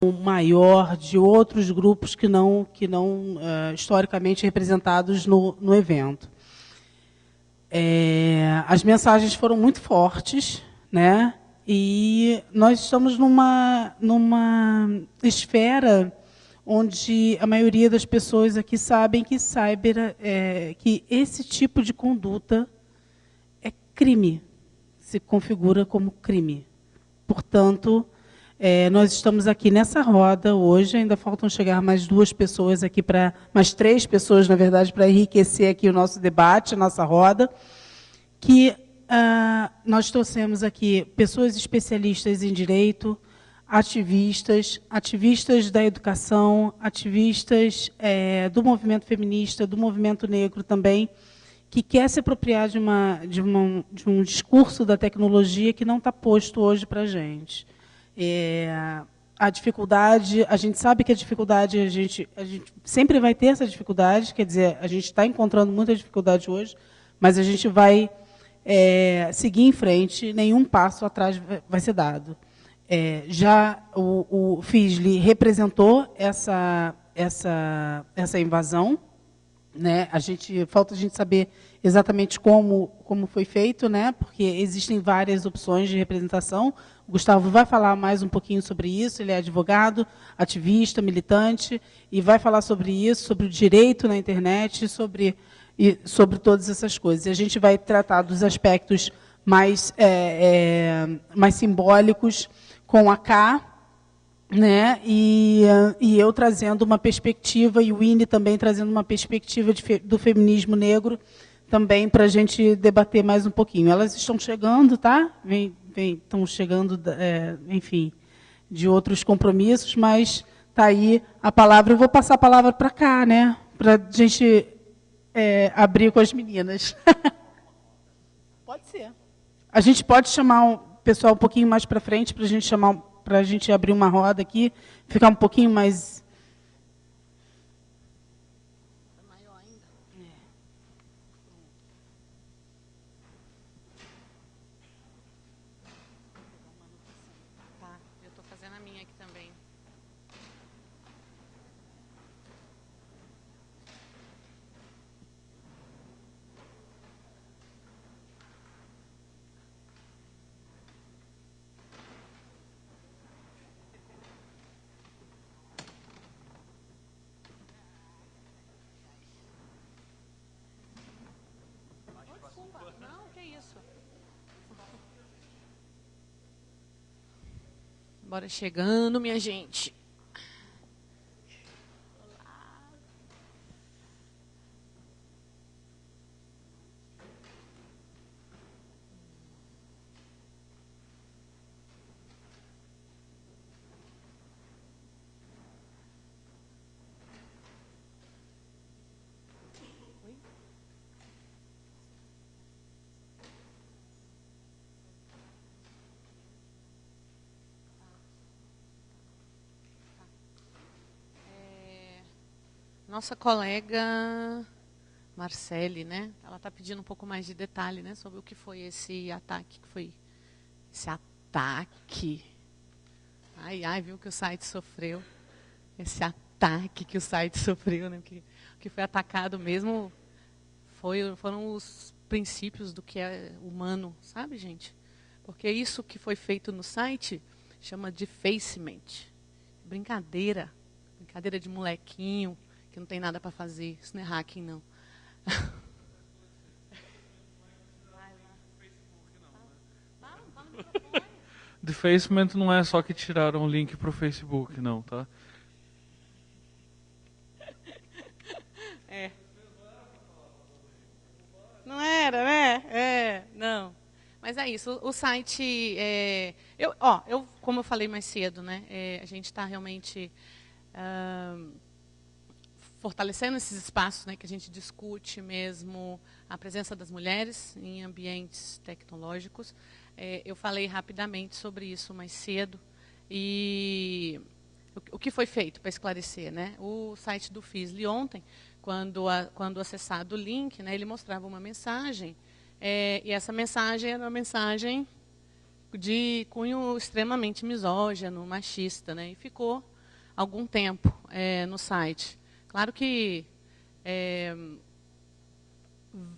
maior de outros grupos que não historicamente representados no evento. As mensagens foram muito fortes, né? E nós estamos numa esfera onde a maioria das pessoas aqui sabem que que esse tipo de conduta é crime, se configura como crime. Portanto, nós estamos aqui nessa roda hoje, ainda faltam chegar mais 2 pessoas aqui, mais 3 pessoas, na verdade, para enriquecer aqui o nosso debate, a nossa roda, que nós trouxemos aqui pessoas especialistas em direito, ativistas da educação, ativistas do movimento feminista, do movimento negro também, que quer se apropriar de um discurso da tecnologia que não está posto hoje para a gente. A dificuldade, a gente sabe que a dificuldade, a gente sempre vai ter essa dificuldade, quer dizer, a gente está encontrando muita dificuldade hoje, mas a gente vai seguir em frente, nenhum passo atrás vai ser dado. Já o FISLE representou essa invasão, né? Falta a gente saber exatamente como foi feito, né? Porque existem várias opções de representação. O Gustavo vai falar mais um pouquinho sobre isso, ele é advogado, ativista, militante, e vai falar sobre isso, sobre o direito na internet, sobre todas essas coisas. E a gente vai tratar dos aspectos mais simbólicos com a Cá, né? E eu trazendo uma perspectiva, e o Winnie também trazendo uma perspectiva do feminismo negro, também para a gente debater mais um pouquinho. Elas estão chegando, tá? Estão chegando, enfim, de outros compromissos, mas está aí a palavra. Eu vou passar a palavra para cá, né? Para a gente abrir com as meninas. Pode ser. A gente pode chamar o pessoal um pouquinho mais para frente, para a gente abrir uma roda aqui, ficar um pouquinho mais... Maior ainda? Tá, eu estou fazendo a minha aqui também. Desculpa, não, que isso? Bora chegando, minha gente. Nossa colega Marcele, né? Ela está pedindo um pouco mais de detalhe, né, sobre o que foi esse ataque, Ai, viu que o site sofreu. Esse ataque que o site sofreu, né? Que foi atacado mesmo foram os princípios do que é humano, sabe, gente? Porque isso que foi feito no site chama de defacement. Brincadeira de molequinho que não tem nada para fazer. Isso não é hacking, não. Defacement não é só que tiraram o link para o Facebook, não, tá? Não era, né? Não. Mas é isso. O site, como eu falei mais cedo, né? A gente está realmente fortalecendo esses espaços, né, que a gente discute mesmo a presença das mulheres em ambientes tecnológicos. Eu falei rapidamente sobre isso mais cedo. E o que foi feito para esclarecer, né? O site do FISLE ontem, quando acessado o link, né, ele mostrava uma mensagem, e essa mensagem era uma mensagem de cunho extremamente misógino, machista, né? E ficou algum tempo no site. Claro que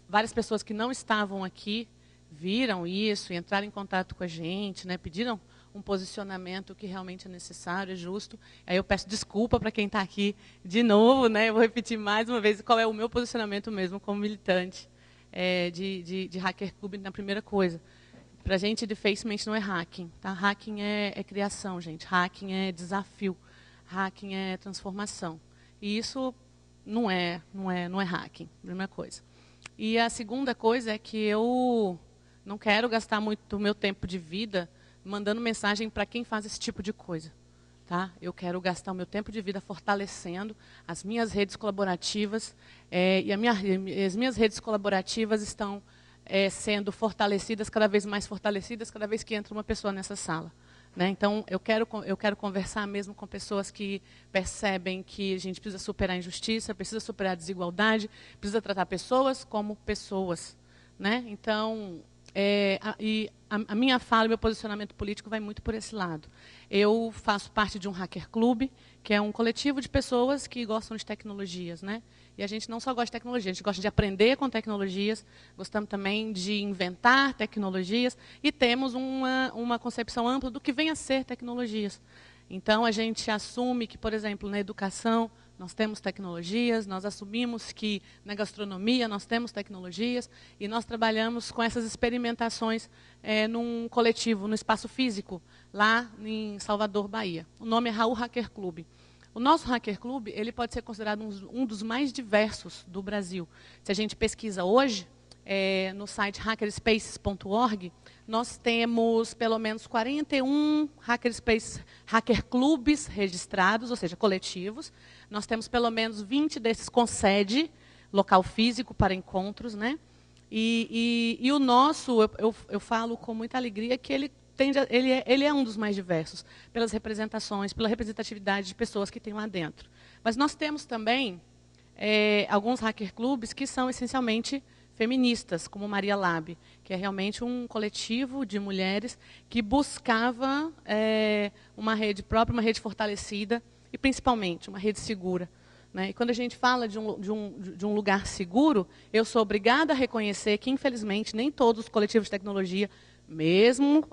várias pessoas que não estavam aqui viram isso e entraram em contato com a gente, né? Pediram um posicionamento que realmente é necessário, é justo. Aí eu peço desculpa para quem está aqui de novo, né? Eu vou repetir mais uma vez qual é o meu posicionamento mesmo como militante de Hacker Club na primeira coisa. Para a gente, defacement não é hacking. Tá? Hacking é criação, gente. Hacking é desafio. Hacking é transformação. E isso não é hacking, primeira coisa. E a segunda coisa é que eu não quero gastar muito o meu tempo de vida mandando mensagem para quem faz esse tipo de coisa. Tá? Eu quero gastar o meu tempo de vida fortalecendo as minhas redes colaborativas. E as minhas redes colaborativas estão sendo fortalecidas, cada vez mais fortalecidas, cada vez que entra uma pessoa nessa sala. Né? Então, eu quero conversar mesmo com pessoas que percebem que a gente precisa superar a injustiça, precisa superar a desigualdade, precisa tratar pessoas como pessoas. Né? Então, a minha fala e meu posicionamento político vai muito por esse lado. Eu faço parte de um Hacker Club, que é um coletivo de pessoas que gostam de tecnologias. Né? E a gente não só gosta de tecnologia, a gente gosta de aprender com tecnologias, gostamos também de inventar tecnologias e temos uma concepção ampla do que vem a ser tecnologias. Então, a gente assume que, por exemplo, na educação, nós temos tecnologias, nós assumimos que na gastronomia nós temos tecnologias e nós trabalhamos com essas experimentações num coletivo, no espaço físico, lá em Salvador, Bahia. O nome é Raul Hacker Club. O nosso Hacker Club ele pode ser considerado um dos mais diversos do Brasil. Se a gente pesquisa hoje, no site hackerspaces.org, nós temos pelo menos 41 hacker clubes registrados, ou seja, coletivos. Nós temos pelo menos 20 desses com sede, local físico para encontros. Né? E o nosso, eu falo com muita alegria que ele é um dos mais diversos, pelas representações, pela representatividade de pessoas que tem lá dentro. Mas nós temos também alguns hacker clubes que são essencialmente feministas, como Maria Lab, que é realmente um coletivo de mulheres que buscava uma rede própria, uma rede fortalecida e, principalmente, uma rede segura. Né? E quando a gente fala de um lugar seguro, eu sou obrigada a reconhecer que, infelizmente, nem todos os coletivos de tecnologia, mesmo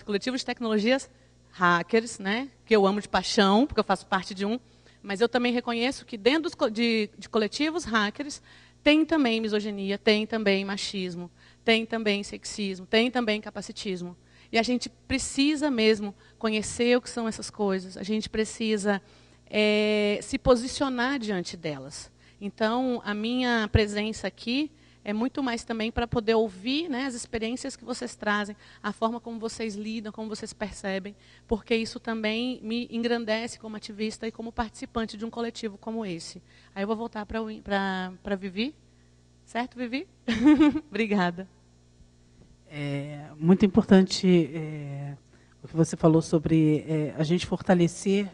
coletivos de tecnologias hackers, né, que eu amo de paixão, porque eu faço parte de um, mas eu também reconheço que dentro de coletivos hackers tem também misoginia, tem também machismo, tem também sexismo, tem também capacitismo. E a gente precisa mesmo conhecer o que são essas coisas, a gente precisa se posicionar diante delas. Então, a minha presença aqui é muito mais também para poder ouvir, né, as experiências que vocês trazem, a forma como vocês lidam, como vocês percebem, porque isso também me engrandece como ativista e como participante de um coletivo como esse. Aí eu vou voltar para Vivi. Certo, Vivi? Obrigada. Muito importante o que você falou sobre a gente fortalecer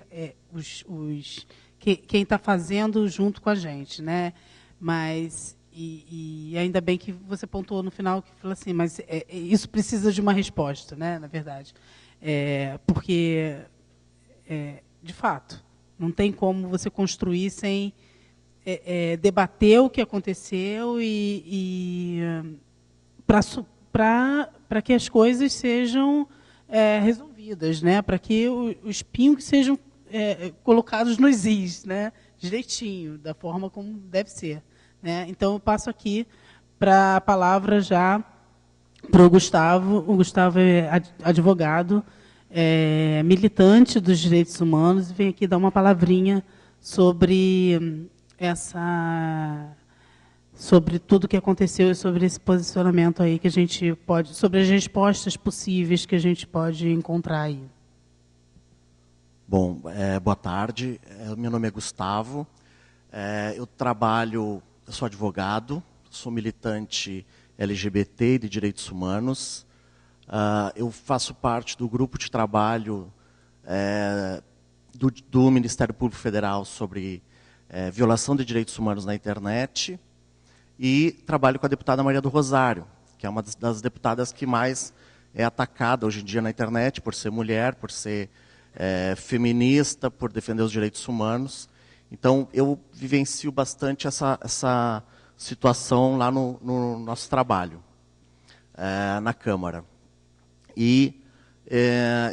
quem está fazendo junto com a gente. Né? Mas... E ainda bem que você pontuou no final que falou assim, mas isso precisa de uma resposta, né, na verdade. Porque, de fato, não tem como você construir sem debater o que aconteceu e para que as coisas sejam resolvidas, né, para que os pingos sejam colocados nos is, né, direitinho, da forma como deve ser. Né? Então, eu passo aqui para a palavra já para o Gustavo. O Gustavo é advogado, militante dos direitos humanos, e vem aqui dar uma palavrinha sobre sobre tudo o que aconteceu e sobre esse posicionamento aí que a gente pode, sobre as respostas possíveis que a gente pode encontrar aí. Bom, boa tarde. Meu nome é Gustavo. Eu sou advogado, sou militante LGBT e de direitos humanos. Eu faço parte do grupo de trabalho do Ministério Público Federal sobre violação de direitos humanos na internet e trabalho com a deputada Maria do Rosário, que é uma das deputadas que mais é atacada hoje em dia na internet por ser mulher, por ser feminista, por defender os direitos humanos. Então, eu vivencio bastante essa situação lá no nosso trabalho, na Câmara. E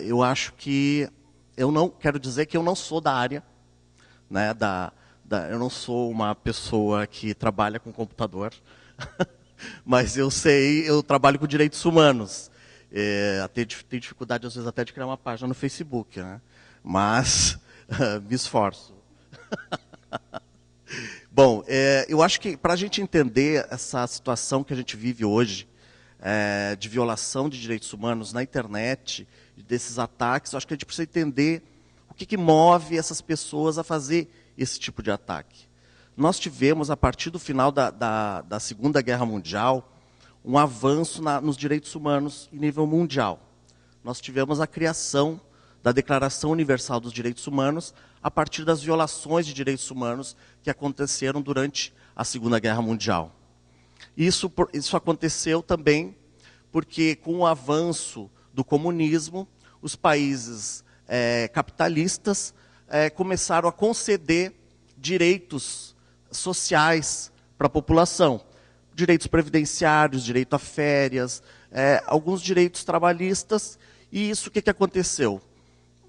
eu acho que, eu não quero dizer que eu não sou da área, né, eu não sou uma pessoa que trabalha com computador, mas eu trabalho com direitos humanos. Tenho dificuldade, às vezes, até de criar uma página no Facebook, né? Mas me esforço. Bom, eu acho que para a gente entender essa situação que a gente vive hoje, de violação de direitos humanos na internet, desses ataques, eu acho que a gente precisa entender o que move essas pessoas a fazer esse tipo de ataque. Nós tivemos, a partir do final da Segunda Guerra Mundial, um avanço nos direitos humanos em nível mundial. Nós tivemos a criação da Declaração Universal dos Direitos Humanos a partir das violações de direitos humanos que aconteceram durante a Segunda Guerra Mundial. Isso aconteceu também porque, com o avanço do comunismo, os países capitalistas começaram a conceder direitos sociais para a população. Direitos previdenciários, direito a férias, alguns direitos trabalhistas. E isso, o que aconteceu?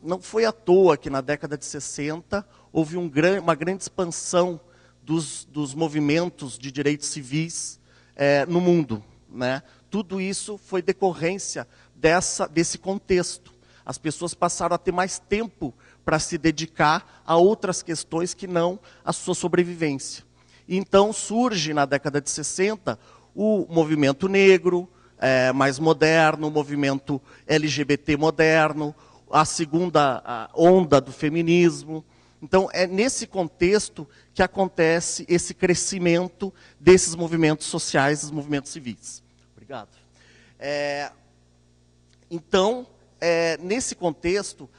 Não foi à toa que na década de 60 houve uma grande expansão dos movimentos de direitos civis no mundo, né? Tudo isso foi decorrência desse contexto. As pessoas passaram a ter mais tempo para se dedicar a outras questões que não a sua sobrevivência. Então surge, na década de 60, o movimento negro, mais moderno, o movimento LGBT moderno, a segunda onda do feminismo. Então, é nesse contexto que acontece esse crescimento desses movimentos sociais, dos movimentos civis. Obrigado. Então, nesse contexto,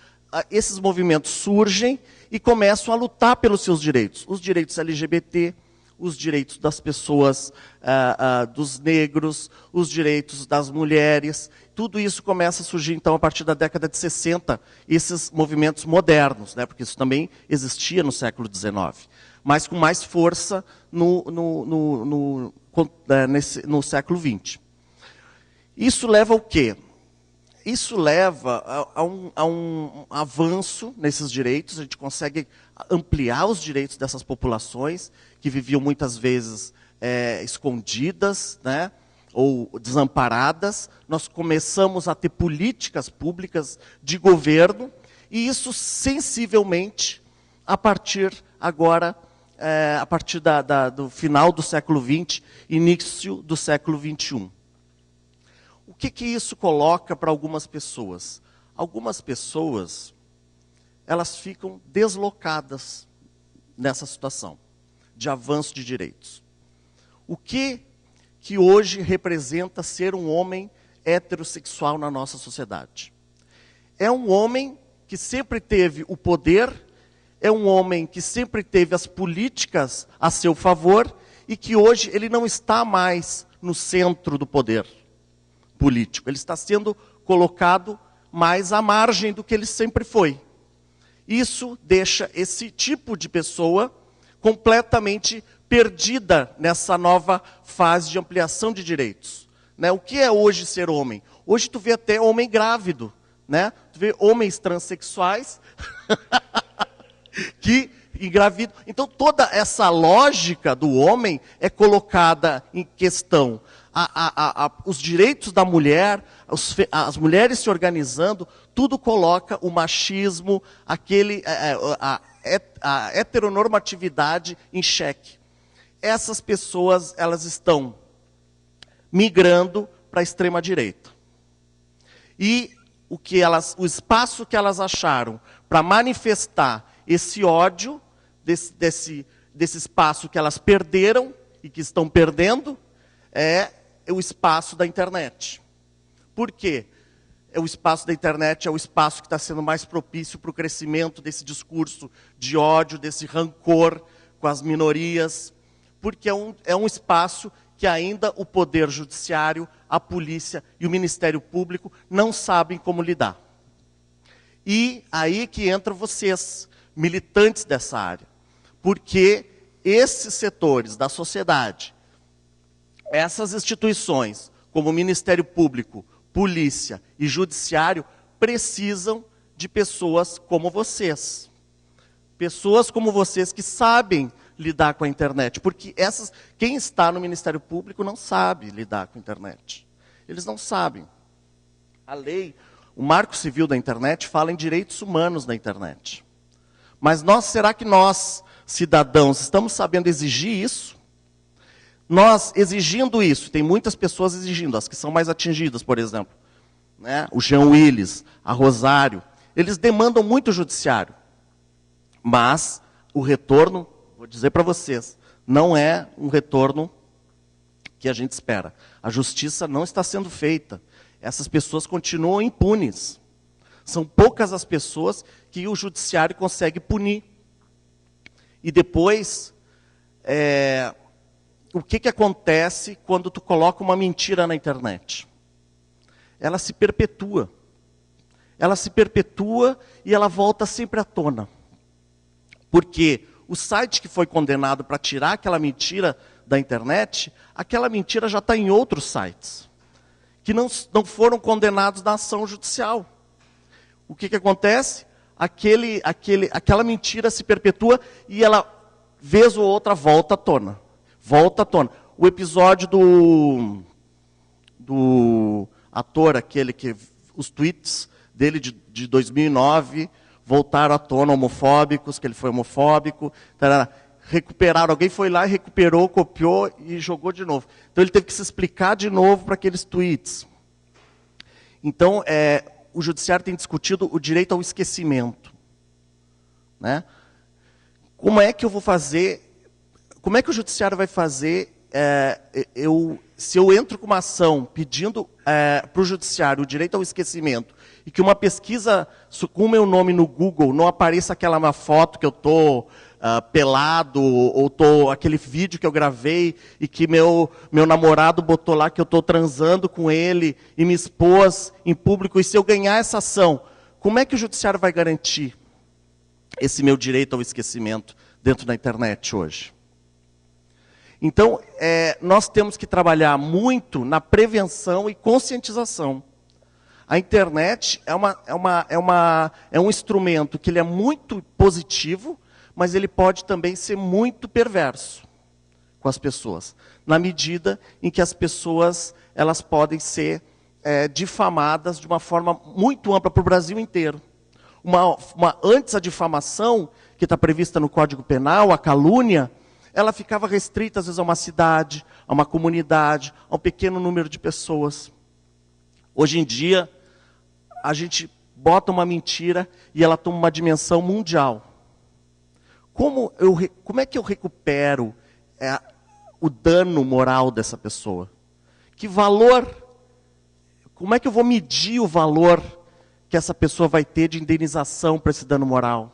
esses movimentos surgem e começam a lutar pelos seus direitos. Os direitos LGBT, os direitos das pessoas, dos negros, os direitos das mulheres. Tudo isso começa a surgir, então, a partir da década de 60, esses movimentos modernos, né, porque isso também existia no século XIX, mas com mais força no século XX. Isso leva ao quê? Isso leva a um avanço nesses direitos, a gente consegue ampliar os direitos dessas populações, que viviam muitas vezes escondidas, né, ou desamparadas. Nós começamos a ter políticas públicas de governo, e isso sensivelmente, a partir do final do século XX, início do século XXI. O que isso coloca para algumas pessoas? Algumas pessoas, elas ficam deslocadas nessa situação de avanço de direitos. O que hoje representa ser um homem heterossexual na nossa sociedade? É um homem que sempre teve o poder, é um homem que sempre teve as políticas a seu favor e que hoje ele não está mais no centro do poder político. Ele está sendo colocado mais à margem do que ele sempre foi. Isso deixa esse tipo de pessoa completamente perdida nessa nova fase de ampliação de direitos. Né? O que é hoje ser homem? Hoje tu vê até homem grávido, né? Tu vê homens transexuais que engravidam. Então toda essa lógica do homem é colocada em questão. Os direitos da mulher, as mulheres se organizando, tudo coloca o machismo, a heteronormatividade em xeque. Essas pessoas, elas estão migrando para a extrema-direita. E o espaço que elas acharam para manifestar esse ódio, desse espaço que elas perderam e que estão perdendo, é o espaço da internet. Por quê? O espaço da internet é o espaço que está sendo mais propício para o crescimento desse discurso de ódio, desse rancor com as minorias, porque é um espaço que ainda o Poder Judiciário, a polícia e o Ministério Público não sabem como lidar. E aí que entram vocês, militantes dessa área. Porque esses setores da sociedade, essas instituições, como o Ministério Público, Polícia e Judiciário, precisam de pessoas como vocês. Pessoas como vocês que sabem lidar com a internet. Porque quem está no Ministério Público não sabe lidar com a internet. Eles não sabem. A lei, o Marco Civil da internet, fala em direitos humanos na internet. Mas será que nós, cidadãos, estamos sabendo exigir isso? Nós, exigindo isso, tem muitas pessoas exigindo, as que são mais atingidas, por exemplo, né? O Jean Willis, a Rosário, eles demandam muito o judiciário. Mas o retorno, vou dizer para vocês, não é um retorno que a gente espera. A justiça não está sendo feita. Essas pessoas continuam impunes. São poucas as pessoas que o judiciário consegue punir. E depois, o que acontece quando tu coloca uma mentira na internet? Ela se perpetua. Ela se perpetua e ela volta sempre à tona. Porque o site que foi condenado para tirar aquela mentira da internet, aquela mentira já está em outros sites, que não foram condenados na ação judicial. O que acontece? Aquela mentira se perpetua e ela, vez ou outra, volta à tona. Volta à tona. O episódio do ator, aquele que os tweets dele de 2009 voltaram à tona, homofóbicos, que ele foi homofóbico, tarará. Recuperaram, alguém foi lá e recuperou, copiou e jogou de novo. Então ele teve que se explicar de novo para aqueles tweets. Então, o judiciário tem discutido o direito ao esquecimento. Né? Como é que eu vou fazer, como é que o judiciário vai fazer, se eu entro com uma ação pedindo para o judiciário o direito ao esquecimento, e que uma pesquisa com o meu nome no Google não apareça aquela foto que eu estou pelado, ou aquele vídeo que eu gravei e que meu namorado botou lá que eu estou transando com ele e me expôs em público, e se eu ganhar essa ação, como é que o judiciário vai garantir esse meu direito ao esquecimento dentro da internet hoje? Então, nós temos que trabalhar muito na prevenção e conscientização. A internet é um instrumento que ele é muito positivo, mas ele pode também ser muito perverso com as pessoas, na medida em que as pessoas elas podem ser difamadas de uma forma muito ampla para o Brasil inteiro. Antes a difamação, que está prevista no Código Penal, a calúnia, ela ficava restrita às vezes a uma cidade, a uma comunidade, a um pequeno número de pessoas. Hoje em dia, a gente bota uma mentira e ela toma uma dimensão mundial. Como é que eu recupero o dano moral dessa pessoa? Que valor, como é que eu vou medir o valor que essa pessoa vai ter de indenização para esse dano moral?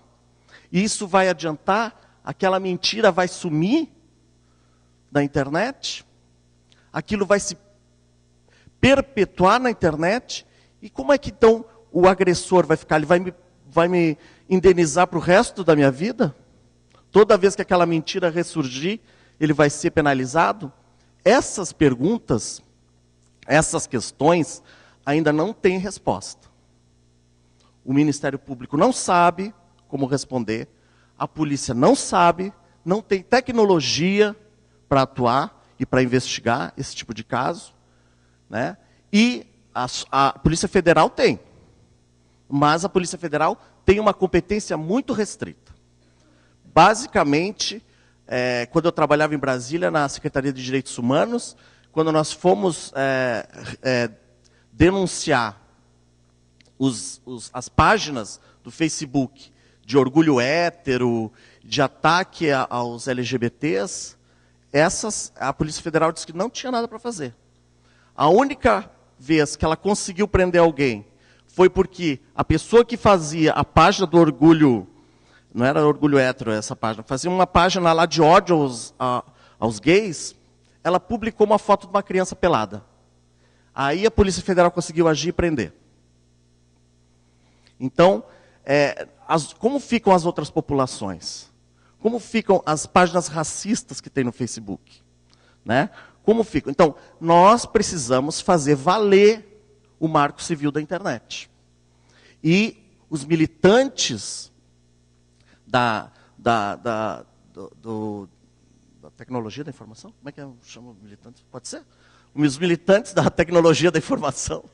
E isso vai adiantar? Aquela mentira vai sumir da internet? Aquilo vai se perpetuar na internet? E como é que então o agressor vai ficar? Ele vai me indenizar para o resto da minha vida? Toda vez que aquela mentira ressurgir, ele vai ser penalizado? Essas perguntas, essas questões, ainda não têm resposta. O Ministério Público não sabe como responder, a polícia não sabe, não tem tecnologia para atuar e para investigar esse tipo de caso, né? E a Polícia Federal tem, mas a Polícia Federal tem uma competência muito restrita. Basicamente, quando eu trabalhava em Brasília, na Secretaria de Direitos Humanos, quando nós fomos denunciar as páginas do Facebook de orgulho hétero, de ataque aos LGBTs, a Polícia Federal disse que não tinha nada para fazer. A única vez que ela conseguiu prender alguém foi porque a pessoa que fazia a página do orgulho, não era orgulho hétero essa página, fazia uma página lá de ódio aos gays, ela publicou uma foto de uma criança pelada. Aí a Polícia Federal conseguiu agir e prender. Então, como ficam as outras populações? Como ficam as páginas racistas que tem no Facebook? Né? Como ficam? Então, nós precisamos fazer valer o Marco Civil da internet. E os militantes da tecnologia da informação? Como é que eu chamo militantes? Pode ser? Os militantes da tecnologia da informação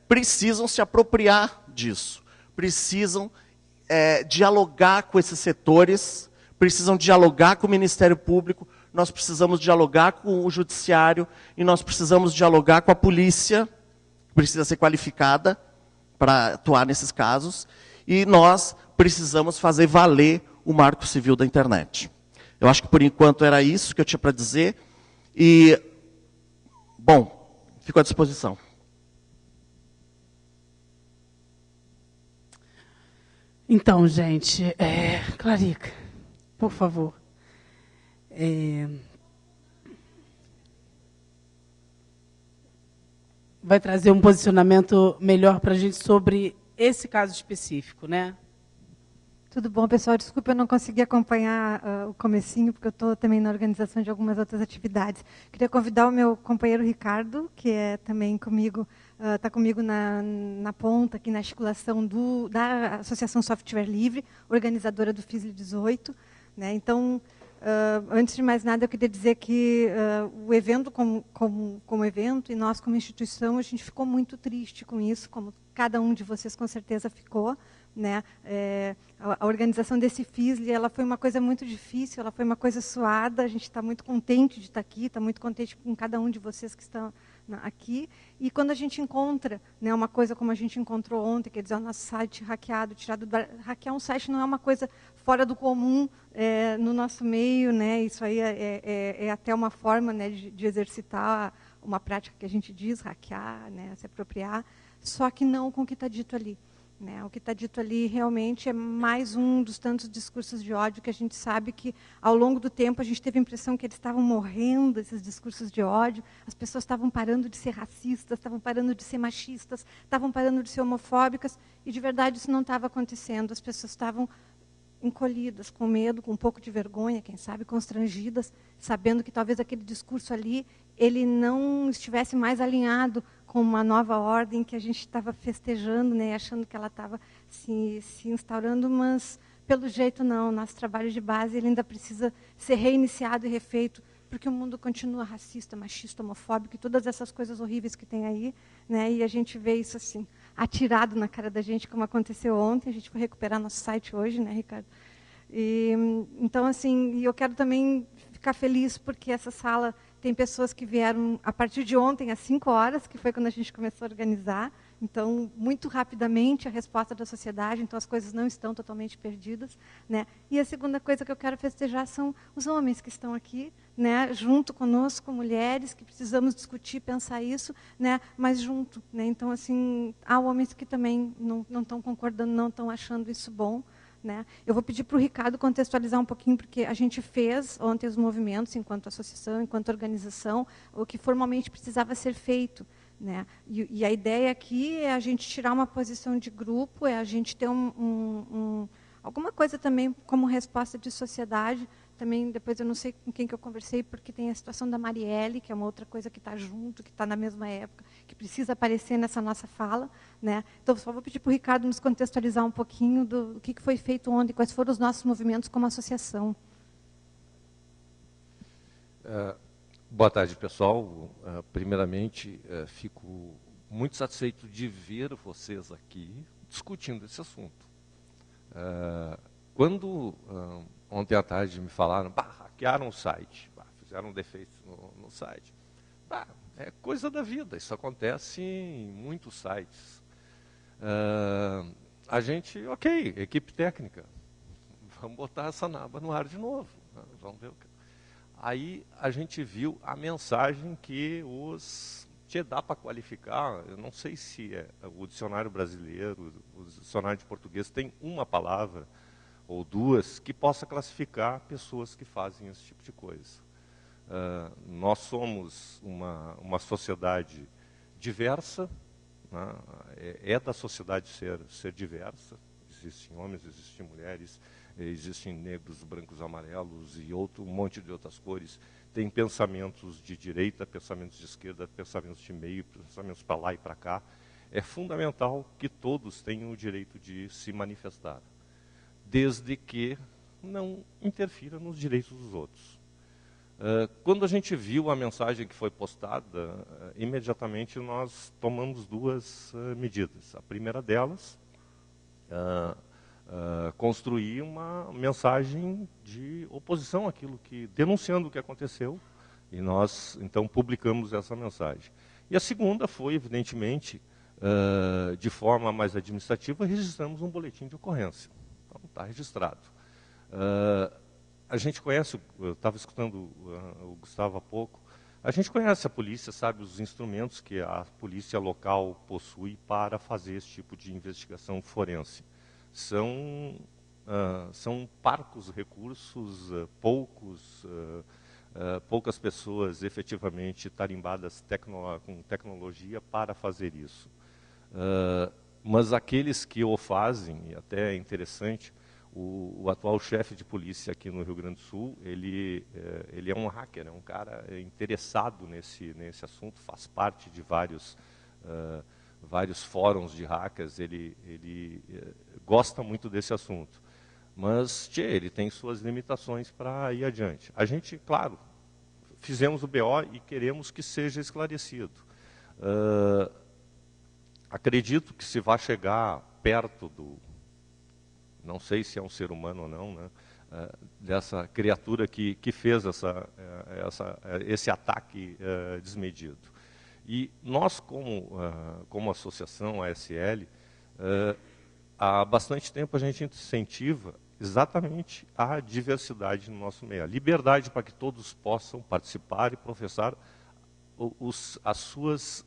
precisam se apropriar disso. Precisam dialogar com esses setores, precisam dialogar com o Ministério Público, nós precisamos dialogar com o Judiciário e nós precisamos dialogar com a polícia, que precisa ser qualificada para atuar nesses casos, e nós precisamos fazer valer o Marco Civil da internet. Eu acho que por enquanto era isso que eu tinha para dizer, e, bom, fico à disposição. Então, gente, Clarica, por favor. Vai trazer um posicionamento melhor para a gente sobre esse caso específico, né? Tudo bom, pessoal? Desculpa, eu não consegui acompanhar o comecinho, porque eu estou também na organização de algumas outras atividades. Queria convidar o meu companheiro Ricardo, que é também comigo, está comigo na ponta, aqui na articulação da Associação Software Livre, organizadora do FISLE 18. Né? Então, antes de mais nada, eu queria dizer que o evento como evento, e nós como instituição, a gente ficou muito triste com isso, como cada um de vocês com certeza ficou. Né? A organização desse FISLE, ela foi uma coisa muito difícil, ela foi uma coisa suada, a gente está muito contente de estar aqui, está muito contente com cada um de vocês que estão aqui. E quando a gente encontra, né, uma coisa como a gente encontrou ontem, quer dizer, o nosso site hackeado, hackear um site não é uma coisa fora do comum no nosso meio, né? Isso aí é até uma forma, né, de exercitar uma prática que a gente diz, hackear, né, se apropriar, só que não com o que está dito ali. Né, o que está dito ali realmente é mais um dos tantos discursos de ódio que a gente sabe que, ao longo do tempo, a gente teve a impressão que eles estavam morrendo, esses discursos de ódio, as pessoas estavam parando de ser racistas, estavam parando de ser machistas, estavam parando de ser homofóbicas, e, de verdade, isso não estava acontecendo. As pessoas estavam encolhidas, com medo, com um pouco de vergonha, quem sabe, constrangidas, sabendo que talvez aquele discurso ali ele não estivesse mais alinhado com uma nova ordem que a gente estava festejando, né, achando que ela estava se instaurando, mas, pelo jeito, não. Nosso trabalho de base ele ainda precisa ser reiniciado e refeito, porque o mundo continua racista, machista, homofóbico e todas essas coisas horríveis que tem aí, né, e a gente vê isso assim, atirado na cara da gente, como aconteceu ontem. A gente foi recuperar nosso site hoje, né, Ricardo? Então, assim, eu quero também ficar feliz porque essa sala tem pessoas que vieram a partir de ontem, às 5 horas, que foi quando a gente começou a organizar. Então, muito rapidamente, a resposta da sociedade, então as coisas não estão totalmente perdidas. Né? E a segunda coisa que eu quero festejar são os homens que estão aqui, né, junto conosco, mulheres, que precisamos discutir, pensar isso, né, mas junto. Né? Então, assim, há homens que também não estão concordando, não estão achando isso bom. Né? Eu vou pedir para o Ricardo contextualizar um pouquinho, porque a gente fez ontem os movimentos, enquanto associação, enquanto organização, o que formalmente precisava ser feito. Né? E a ideia aqui é a gente tirar uma posição de grupo, é a gente ter alguma coisa também como resposta de sociedade. Também, depois eu não sei com quem que eu conversei, porque tem a situação da Marielle, que é uma outra coisa que está junto, que está na mesma época, que precisa aparecer nessa nossa fala. Né? Então, só vou pedir para o Ricardo nos contextualizar um pouquinho do que foi feito ontem, quais foram os nossos movimentos como associação. Boa tarde, pessoal. Primeiramente, fico muito satisfeito de ver vocês aqui discutindo esse assunto. Quando ontem à tarde me falaram, hackearam o site, fizeram um defeito no site, é coisa da vida, isso acontece em muitos sites. A gente, ok, equipe técnica, vamos botar essa naba no ar de novo, vamos ver o que... Aí a gente viu a mensagem que dá para qualificar, eu não sei se o dicionário brasileiro, o dicionário de português tem uma palavra, ou duas, que possa classificar pessoas que fazem esse tipo de coisa. Nós somos uma sociedade diversa, né? É da sociedade ser diversa. Existem homens, existem mulheres, existem negros, brancos, amarelos e um monte de outras cores. Tem pensamentos de direita, pensamentos de esquerda, pensamentos de meio, pensamentos para lá e para cá. É fundamental que todos tenham o direito de se manifestar, desde que não interfira nos direitos dos outros. Quando a gente viu a mensagem que foi postada, imediatamente nós tomamos duas medidas. A primeira delas, construir uma mensagem de oposição àquilo denunciando o que aconteceu, e nós então publicamos essa mensagem. E a segunda foi, evidentemente, de forma mais administrativa, registramos um boletim de ocorrência. Então, está registrado. A gente conhece, eu estava escutando o Gustavo há pouco, a gente conhece a polícia, sabe os instrumentos que a polícia local possui para fazer esse tipo de investigação forense. São parcos recursos, poucas pessoas efetivamente tarimbadas com tecnologia para fazer isso. Mas aqueles que o fazem, e até é interessante, o atual chefe de polícia aqui no Rio Grande do Sul, ele é um hacker, é um cara interessado nesse assunto, faz parte de vários fóruns de hackers, ele gosta muito desse assunto. Mas, ele tem suas limitações para ir adiante. A gente, claro, fizemos o BO e queremos que seja esclarecido. Acredito que se vai chegar perto não sei se é um ser humano ou não, né, dessa criatura que fez esse ataque desmedido. E nós, como associação ASL, há bastante tempo a gente incentiva exatamente a diversidade no nosso meio, a liberdade para que todos possam participar e professar as suas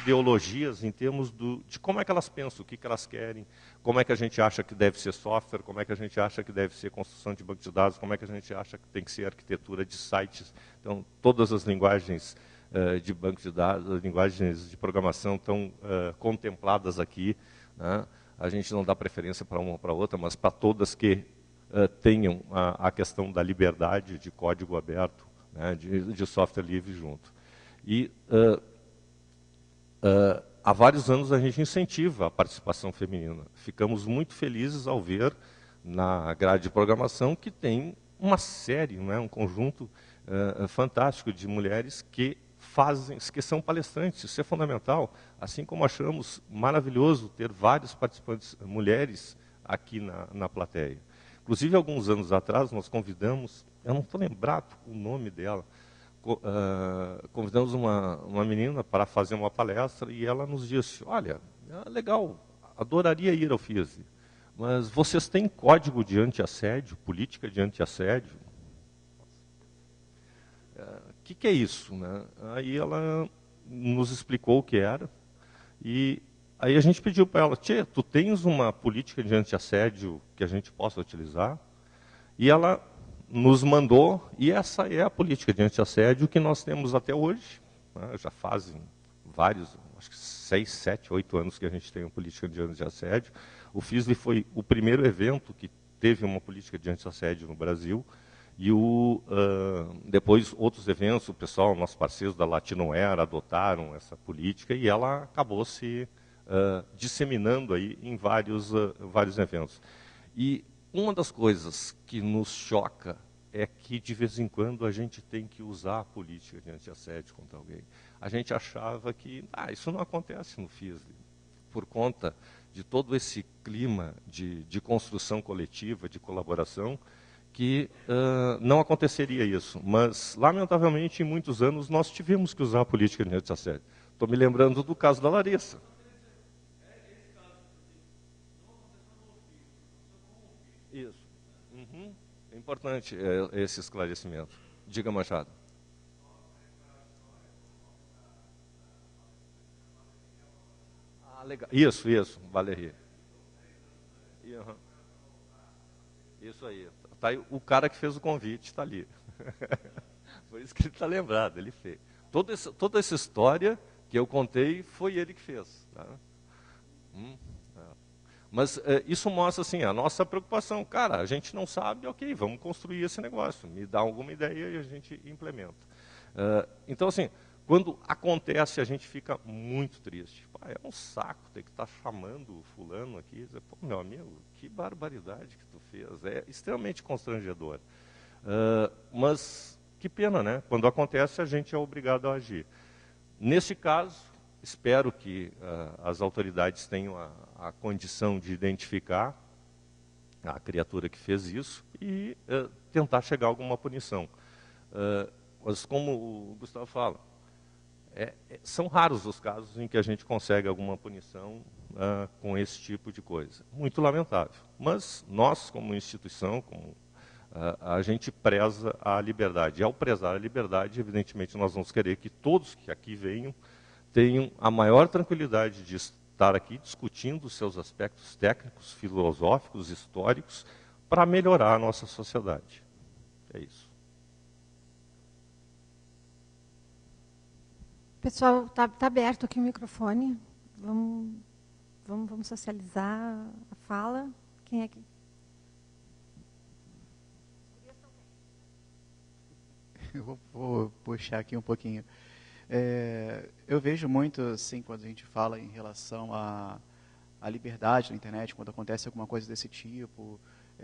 ideologias em termos de como é que elas pensam, o que elas querem, como é que a gente acha que deve ser software, como é que a gente acha que deve ser construção de banco de dados, como é que a gente acha que tem que ser arquitetura de sites. Então, todas as linguagens de banco de dados, as linguagens de programação estão contempladas aqui, né? A gente não dá preferência para uma ou para outra, mas para todas que tenham a questão da liberdade de código aberto, né, de software livre junto. E há vários anos a gente incentiva a participação feminina. Ficamos muito felizes ao ver na grade de programação que tem uma série, né, um conjunto fantástico de mulheres que são palestrantes. Isso é fundamental, assim como achamos maravilhoso ter vários participantes mulheres aqui na plateia. Inclusive, alguns anos atrás, nós convidamos, eu não estou lembrado o nome dela, convidamos uma menina para fazer uma palestra e ela nos disse, olha, legal, adoraria ir ao FISE, mas vocês têm código de antiassédio, política de antiassédio? O que é isso, né? Aí ela nos explicou o que era, e aí a gente pediu para ela, tu tens uma política de antiassédio que a gente possa utilizar? E ela nos mandou, e essa é a política de antiassédio que nós temos até hoje, né? Já fazem vários, acho que 6, 7, 8 anos que a gente tem uma política de antiassédio. O FISLE foi o primeiro evento que teve uma política de antiassédio no Brasil, e depois outros eventos, o pessoal, nossos parceiros da Latinoera adotaram essa política e ela acabou se disseminando aí em vários eventos. E uma das coisas que nos choca é que, de vez em quando, a gente tem que usar a política de antiassédio contra alguém. A gente achava que isso não acontece no FISLE, por conta de todo esse clima de construção coletiva, de colaboração, que não aconteceria isso. Mas, lamentavelmente, em muitos anos, nós tivemos que usar a política de antiassédio. Estou me lembrando do caso da Larissa. Isso. Uhum. É importante esse esclarecimento. Diga, Machado. Legal. Isso, Valéria. Uhum. Isso aí. Tá aí, o cara que fez o convite está ali. Por isso que ele está lembrado, ele fez. Toda essa história que eu contei foi ele que fez. Tá? Mas isso mostra assim, a nossa preocupação. Cara, a gente não sabe, ok, vamos construir esse negócio. Me dá alguma ideia e a gente implementa. Então, assim, quando acontece, a gente fica muito triste. Pô, é um saco ter que estar chamando o fulano aqui. Dizer, pô, meu amigo, que barbaridade que tu fez. É extremamente constrangedor. Mas que pena, né? Quando acontece, a gente é obrigado a agir. Nesse caso, espero que as autoridades tenham a condição de identificar a criatura que fez isso e tentar chegar a alguma punição. Mas como o Gustavo fala, são raros os casos em que a gente consegue alguma punição com esse tipo de coisa. Muito lamentável. Mas nós, como instituição, a gente preza a liberdade. E ao prezar a liberdade, evidentemente, nós vamos querer que todos que aqui venham tenham a maior tranquilidade de estar aqui discutindo os seus aspectos técnicos, filosóficos, históricos, para melhorar a nossa sociedade. É isso. Pessoal, está aberto aqui o microfone. Vamos socializar a fala. Quem é que... Eu vou puxar aqui um pouquinho. Eu vejo muito, assim, quando a gente fala em relação à liberdade na internet, quando acontece alguma coisa desse tipo,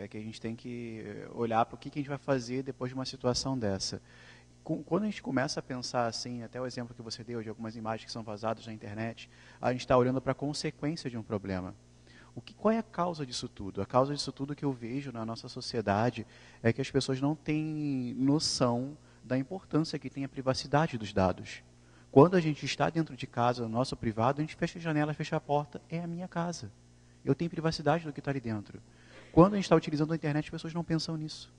que a gente tem que olhar para o que a gente vai fazer depois de uma situação dessa. Quando a gente começa a pensar assim, até o exemplo que você deu de algumas imagens que são vazadas na internet, a gente está olhando para a consequência de um problema. Qual é a causa disso tudo? A causa disso tudo que eu vejo na nossa sociedade é que as pessoas não têm noção da importância que tem a privacidade dos dados. Quando a gente está dentro de casa, no nosso privado, a gente fecha a janela, fecha a porta, é a minha casa. Eu tenho privacidade do que está ali dentro. Quando a gente está utilizando a internet, as pessoas não pensam nisso.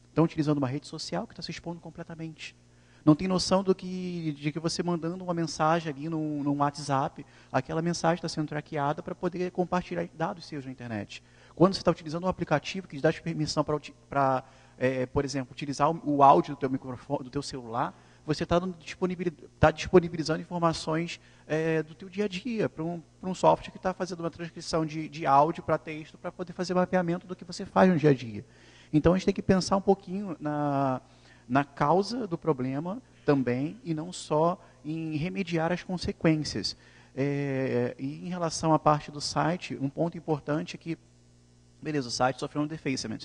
Estão utilizando uma rede social que está se expondo completamente. Não tem noção de que você mandando uma mensagem ali no WhatsApp, aquela mensagem está sendo traqueada para poder compartilhar dados seus na internet. Quando você está utilizando um aplicativo que te dá permissão para, por exemplo, utilizar o áudio do teu microfone, do teu celular, você está disponibilizando informações do teu dia a dia para um software que está fazendo uma transcrição de áudio para texto para poder fazer mapeamento do que você faz no dia a dia. Então, a gente tem que pensar um pouquinho na causa do problema também, e não só em remediar as consequências. E em relação à parte do site, um ponto importante é que, beleza, o site sofreu um defacement,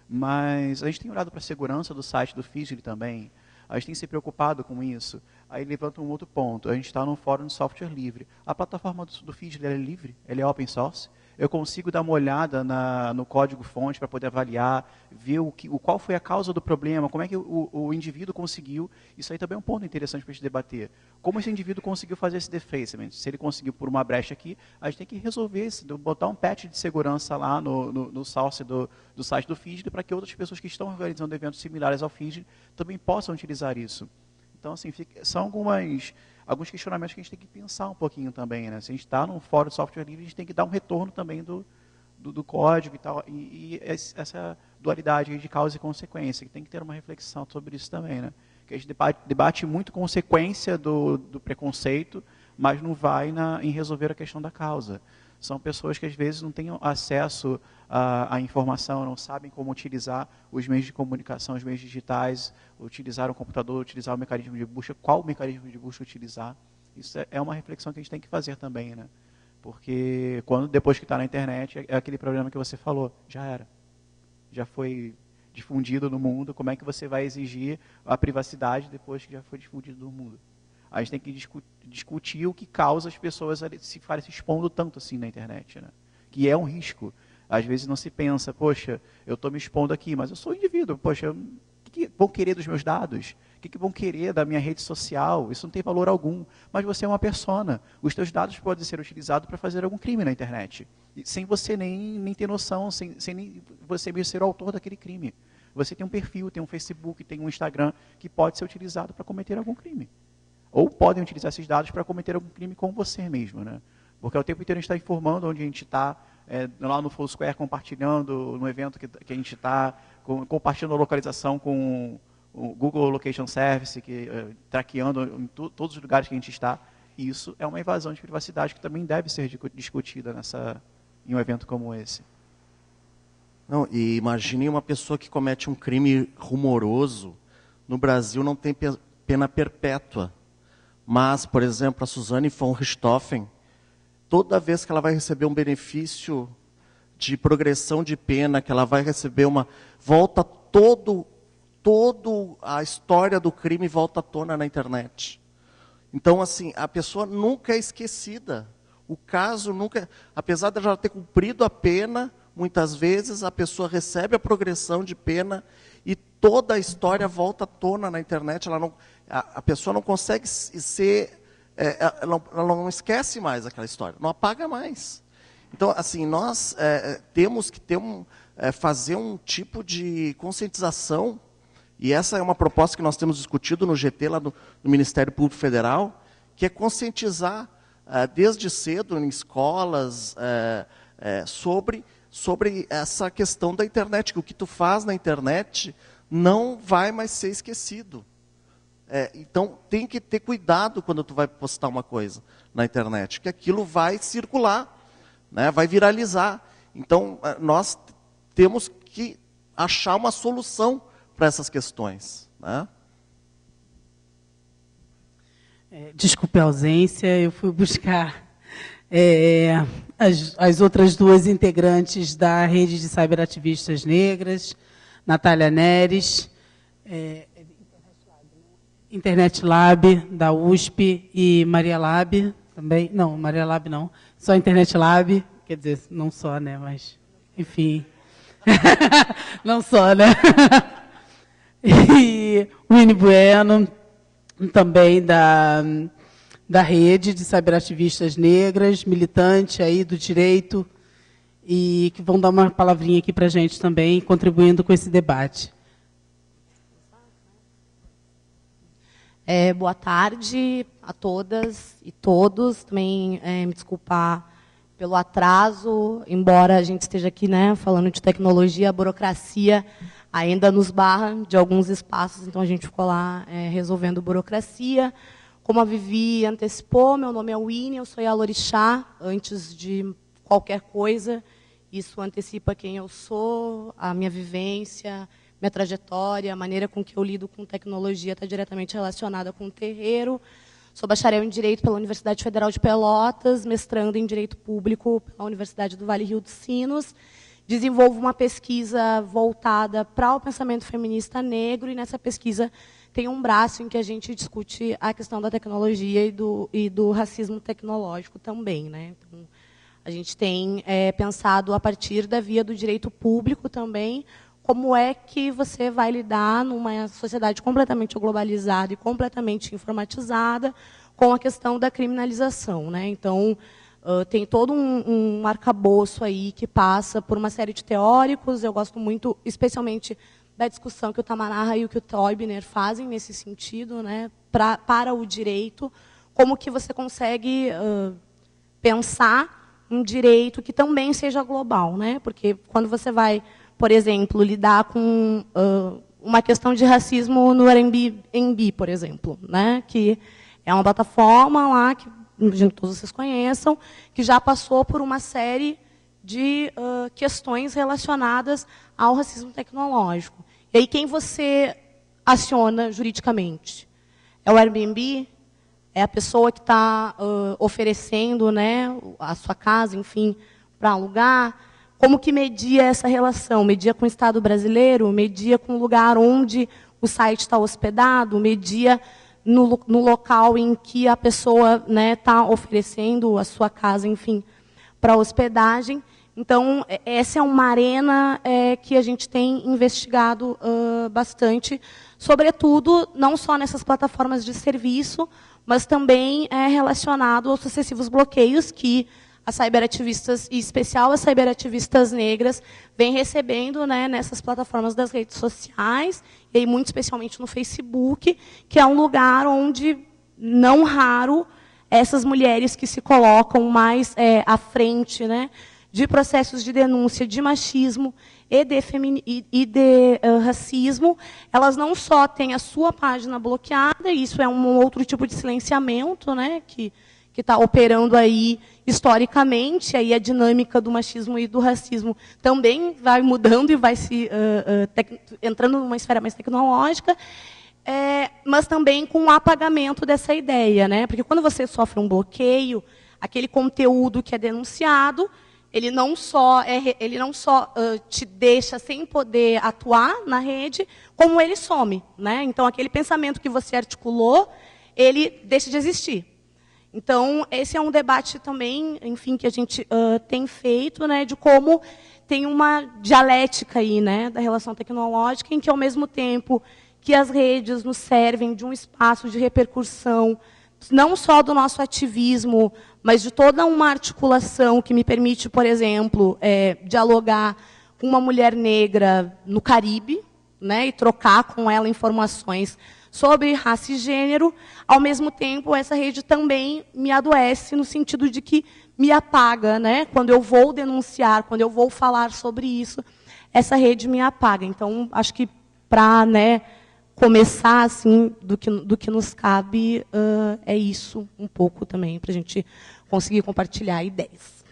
mas a gente tem olhado para a segurança do site do Fidget também, a gente tem se preocupado com isso. Aí levanta um outro ponto, a gente está num fórum de software livre. A plataforma do Fidget é livre, ela é open source. Eu consigo dar uma olhada no código-fonte para poder avaliar, ver qual foi a causa do problema, como é que o indivíduo conseguiu. Isso aí também é um ponto interessante para a gente debater. Como esse indivíduo conseguiu fazer esse defacement? Se ele conseguiu por uma brecha aqui, a gente tem que resolver isso, botar um patch de segurança lá no source do site do Fidget, para que outras pessoas que estão organizando eventos similares ao Fidget também possam utilizar isso. Então, assim, são alguns questionamentos que a gente tem que pensar um pouquinho também, né? Se a gente está num fórum de software livre, a gente tem que dar um retorno também do código e tal. E essa dualidade de causa e consequência, que tem que ter uma reflexão sobre isso também, né? Que a gente debate muito consequência do preconceito, mas não vai em resolver a questão da causa. São pessoas que às vezes não têm acesso à informação, não sabem como utilizar os meios de comunicação, os meios digitais, utilizar o computador, utilizar o mecanismo de busca, qual mecanismo de busca utilizar. Isso é uma reflexão que a gente tem que fazer também, né? Porque depois que está na internet, é aquele problema que você falou, já era. Já foi difundido no mundo, como é que você vai exigir a privacidade depois que já foi difundido no mundo? A gente tem que discutir o que causa as pessoas se expondo tanto assim na internet, né? Que é um risco. Às vezes não se pensa, poxa, eu estou me expondo aqui, mas eu sou um indivíduo, poxa, o que vão querer dos meus dados? O que vão querer da minha rede social? Isso não tem valor algum. Mas você é uma persona. Os teus dados podem ser utilizados para fazer algum crime na internet. Sem você nem ter noção, sem nem você mesmo ser o autor daquele crime. Você tem um perfil, tem um Facebook, tem um Instagram que pode ser utilizado para cometer algum crime. Ou podem utilizar esses dados para cometer algum crime com você mesmo, né? Porque ao tempo inteiro a gente está informando onde a gente está, lá no Foursquare compartilhando no evento que a gente está, compartilhando a localização com o Google Location Service, traqueando em todos os lugares que a gente está. Isso é uma invasão de privacidade que também deve ser discutida em um evento como esse. Não, e imagine uma pessoa que comete um crime rumoroso. No Brasil não tem pena perpétua. Mas, por exemplo, a Suzane von Richthofen, toda vez que ela vai receber um benefício de progressão de pena, que ela vai receber volta toda a história do crime volta à tona na internet. Então, assim, a pessoa nunca é esquecida. O caso nunca, apesar de ela ter cumprido a pena, muitas vezes a pessoa recebe a progressão de pena e toda a história volta à tona na internet. A pessoa não consegue ela não esquece mais aquela história, não apaga mais. Então, assim, nós temos que fazer um tipo de conscientização, e essa é uma proposta que nós temos discutido no GT, lá no Ministério Público Federal, que é conscientizar desde cedo em escolas sobre essa questão da internet, que o que tu faz na internet não vai mais ser esquecido. Então, tem que ter cuidado quando tu vai postar uma coisa na internet, que aquilo vai circular, né, vai viralizar. Então, nós temos que achar uma solução para essas questões, né? Desculpe a ausência, eu fui buscar as outras duas integrantes da rede de cyberativistas negras, Natália Neres, Internet Lab, da USP, e Maria Lab, também. Não, Maria Lab não, só Internet Lab, quer dizer, não só, né, mas, enfim, não só, né? E Winnie Bueno, também da rede de cyberativistas negras, militante aí do direito, e que vão dar uma palavrinha aqui para a gente também, contribuindo com esse debate. Boa tarde a todas e todos. Também me desculpar pelo atraso, embora a gente esteja aqui, né, falando de tecnologia, a burocracia ainda nos barra de alguns espaços, então a gente ficou lá resolvendo burocracia. Como a Vivi antecipou, meu nome é Winnie, eu sou Yalorixá, antes de qualquer coisa. Isso antecipa quem eu sou, a minha vivência, minha trajetória, a maneira com que eu lido com tecnologia está diretamente relacionada com o terreiro. Sou bacharel em Direito pela Universidade Federal de Pelotas, mestrando em Direito Público pela Universidade do Vale Rio dos Sinos. Desenvolvo uma pesquisa voltada para o pensamento feminista negro, e nessa pesquisa tem um braço em que a gente discute a questão da tecnologia e do racismo tecnológico também, né? Então, a gente tem pensado a partir da via do direito público também, como é que você vai lidar numa sociedade completamente globalizada e completamente informatizada com a questão da criminalização, né? Então, tem todo um arcabouço aí que passa por uma série de teóricos. Eu gosto muito, especialmente, da discussão que o Tamaraha e o que o Teubner fazem nesse sentido, né, para o direito, como que você consegue pensar um direito que também seja global, né? Porque quando você vai, por exemplo, lidar com uma questão de racismo no Airbnb, por exemplo, né, que é uma plataforma lá que todos vocês conheçam, que já passou por uma série de questões relacionadas ao racismo tecnológico. E aí, quem você aciona juridicamente? É o Airbnb? É a pessoa que está oferecendo, né, a sua casa, enfim, para alugar? Como que media essa relação? Media com o Estado brasileiro? Media com o lugar onde o site está hospedado? Media no local em que a pessoa está oferecendo a sua casa, enfim, para hospedagem? Então, essa é uma arena que a gente tem investigado bastante, sobretudo, não só nessas plataformas de serviço, mas também relacionado aos sucessivos bloqueios que as cyberativistas, em especial as cyberativistas negras, vêm recebendo, né, nessas plataformas das redes sociais, e aí, muito especialmente no Facebook, que é um lugar onde, não raro, essas mulheres que se colocam mais à frente, né, de processos de denúncia de machismo e de racismo, elas não só têm a sua página bloqueada, isso é um outro tipo de silenciamento, né, que está operando aí historicamente, aí a dinâmica do machismo e do racismo também vai mudando e vai se entrando numa esfera mais tecnológica, mas também com o apagamento dessa ideia, né? Porque quando você sofre um bloqueio, aquele conteúdo que é denunciado, ele não só te deixa sem poder atuar na rede, como ele some, né? Então aquele pensamento que você articulou, ele deixa de existir. Então, esse é um debate também, enfim, que a gente tem feito, né, de como tem uma dialética aí, né, da relação tecnológica, em que, ao mesmo tempo que as redes nos servem de um espaço de repercussão, não só do nosso ativismo, mas de toda uma articulação que me permite, por exemplo, dialogar com uma mulher negra no Caribe, né, e trocar com ela informações sobre raça e gênero, ao mesmo tempo, essa rede também me adoece, no sentido de que me apaga, né? Quando eu vou denunciar, quando eu vou falar sobre isso, essa rede me apaga. Então, acho que para, né, começar assim, do que nos cabe, é isso um pouco também, para a gente conseguir compartilhar ideias.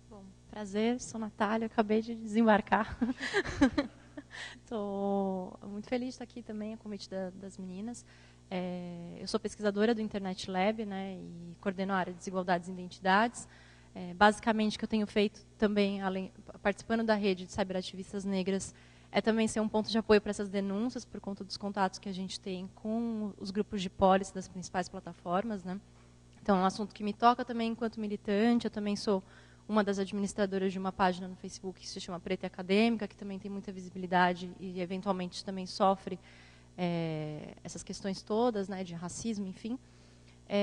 Bom, prazer, sou Natália, acabei de desembarcar. Estou muito feliz de estar aqui também, a convite das meninas. Eu sou pesquisadora do Internet Lab, né, e coordeno a área de desigualdades e identidades. Basicamente, o que eu tenho feito também, participando da rede de cyberativistas negras, é também ser um ponto de apoio para essas denúncias, por conta dos contatos que a gente tem com os grupos de policy das principais plataformas, né. Então, é um assunto que me toca também enquanto militante. Eu também sou uma das administradoras de uma página no Facebook que se chama Preta e Acadêmica, que também tem muita visibilidade e, eventualmente, também sofre essas questões todas, né, de racismo, enfim.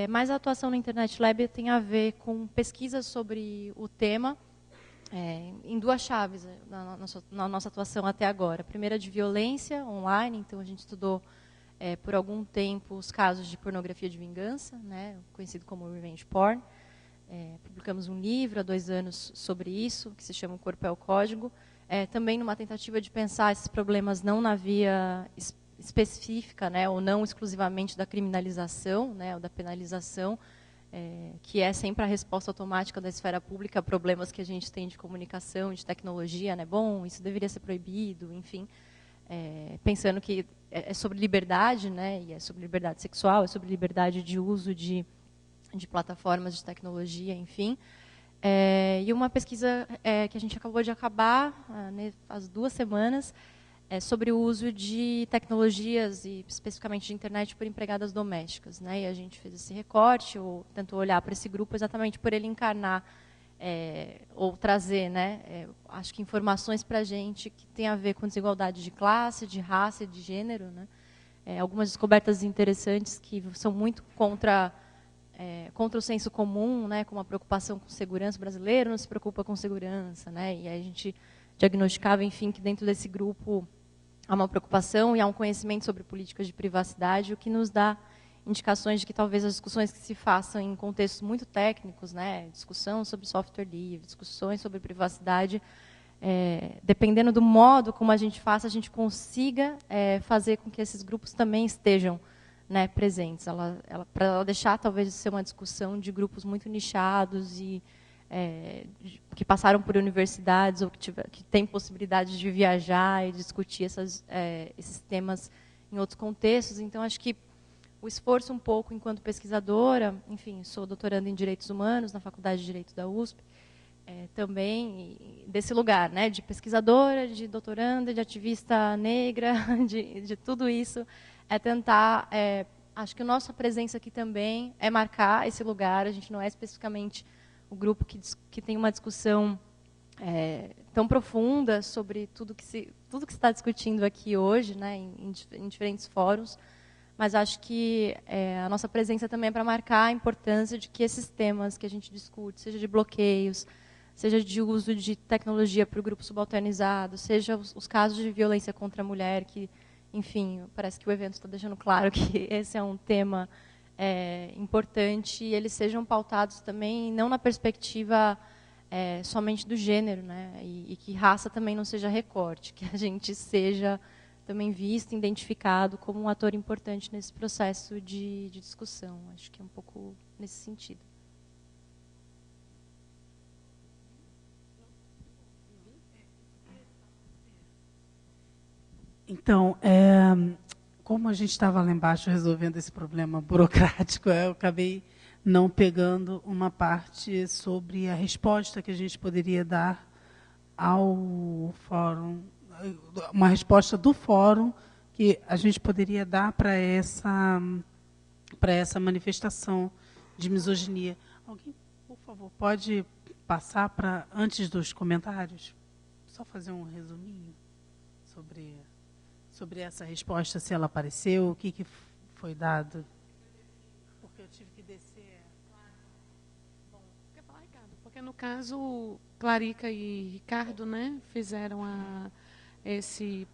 Mas a atuação no Internet Lab tem a ver com pesquisas sobre o tema em duas chaves na nossa atuação até agora. A primeira de violência online, então a gente estudou por algum tempo os casos de pornografia de vingança, né, conhecido como revenge porn. Publicamos um livro há 2 anos sobre isso, que se chama O Corpo é o Código, também numa tentativa de pensar esses problemas não na via específica, né, ou não exclusivamente da criminalização, né, ou da penalização, que é sempre a resposta automática da esfera pública a problemas que a gente tem de comunicação, de tecnologia, né, bom, isso deveria ser proibido, enfim, pensando que é sobre liberdade, né, e é sobre liberdade sexual, é sobre liberdade de uso de plataformas de tecnologia, enfim. E uma pesquisa que a gente acabou de acabar, há 2 semanas, sobre o uso de tecnologias, e especificamente de internet, por empregadas domésticas, né? E a gente fez esse recorte, ou tentou olhar para esse grupo exatamente por ele encarnar, ou trazer, né, acho que informações para a gente que tem a ver com desigualdade de classe, de raça e de gênero, né? Algumas descobertas interessantes que são muito contra o senso comum, né, como a preocupação com segurança. O brasileiro não se preocupa com segurança, né, e aí a gente diagnosticava, enfim, que dentro desse grupo há uma preocupação e há um conhecimento sobre políticas de privacidade, o que nos dá indicações de que talvez as discussões que se façam em contextos muito técnicos, né, discussão sobre software livre, discussões sobre privacidade, dependendo do modo como a gente faça, a gente consiga fazer com que esses grupos também estejam, né, presentes, para ela deixar talvez de ser uma discussão de grupos muito nichados e que passaram por universidades ou que têm possibilidade de viajar e discutir esses temas em outros contextos. Então, acho que o esforço um pouco enquanto pesquisadora, enfim, sou doutoranda em Direitos Humanos na Faculdade de Direito da USP, também desse lugar, né, de pesquisadora, de doutoranda, de ativista negra, de tudo isso, tentar, acho que a nossa presença aqui também é marcar esse lugar. A gente não é especificamente o grupo que tem uma discussão tão profunda sobre tudo que se está discutindo aqui hoje, né, em diferentes fóruns, mas acho que a nossa presença também é para marcar a importância de que esses temas que a gente discute, seja de bloqueios, seja de uso de tecnologia para o grupo subalternizado, seja os casos de violência contra a mulher, que, enfim, parece que o evento está deixando claro que esse é um tema importante, e eles sejam pautados também não na perspectiva somente do gênero, né? E que raça também não seja recorte, que a gente seja também visto, identificado como um ator importante nesse processo de discussão. Acho que é um pouco nesse sentido. Então, como a gente estava lá embaixo resolvendo esse problema burocrático, eu acabei não pegando uma parte sobre a resposta que a gente poderia dar ao fórum, uma resposta do fórum que a gente poderia dar para essa manifestação de misoginia. Alguém, por favor, pode passar para, antes dos comentários, só fazer um resuminho sobre essa resposta, se ela apareceu, o que foi dado? Porque eu tive que descer. Bom, quer falar, Ricardo? Porque no caso, Clarica e Ricardo, né, fizeram esse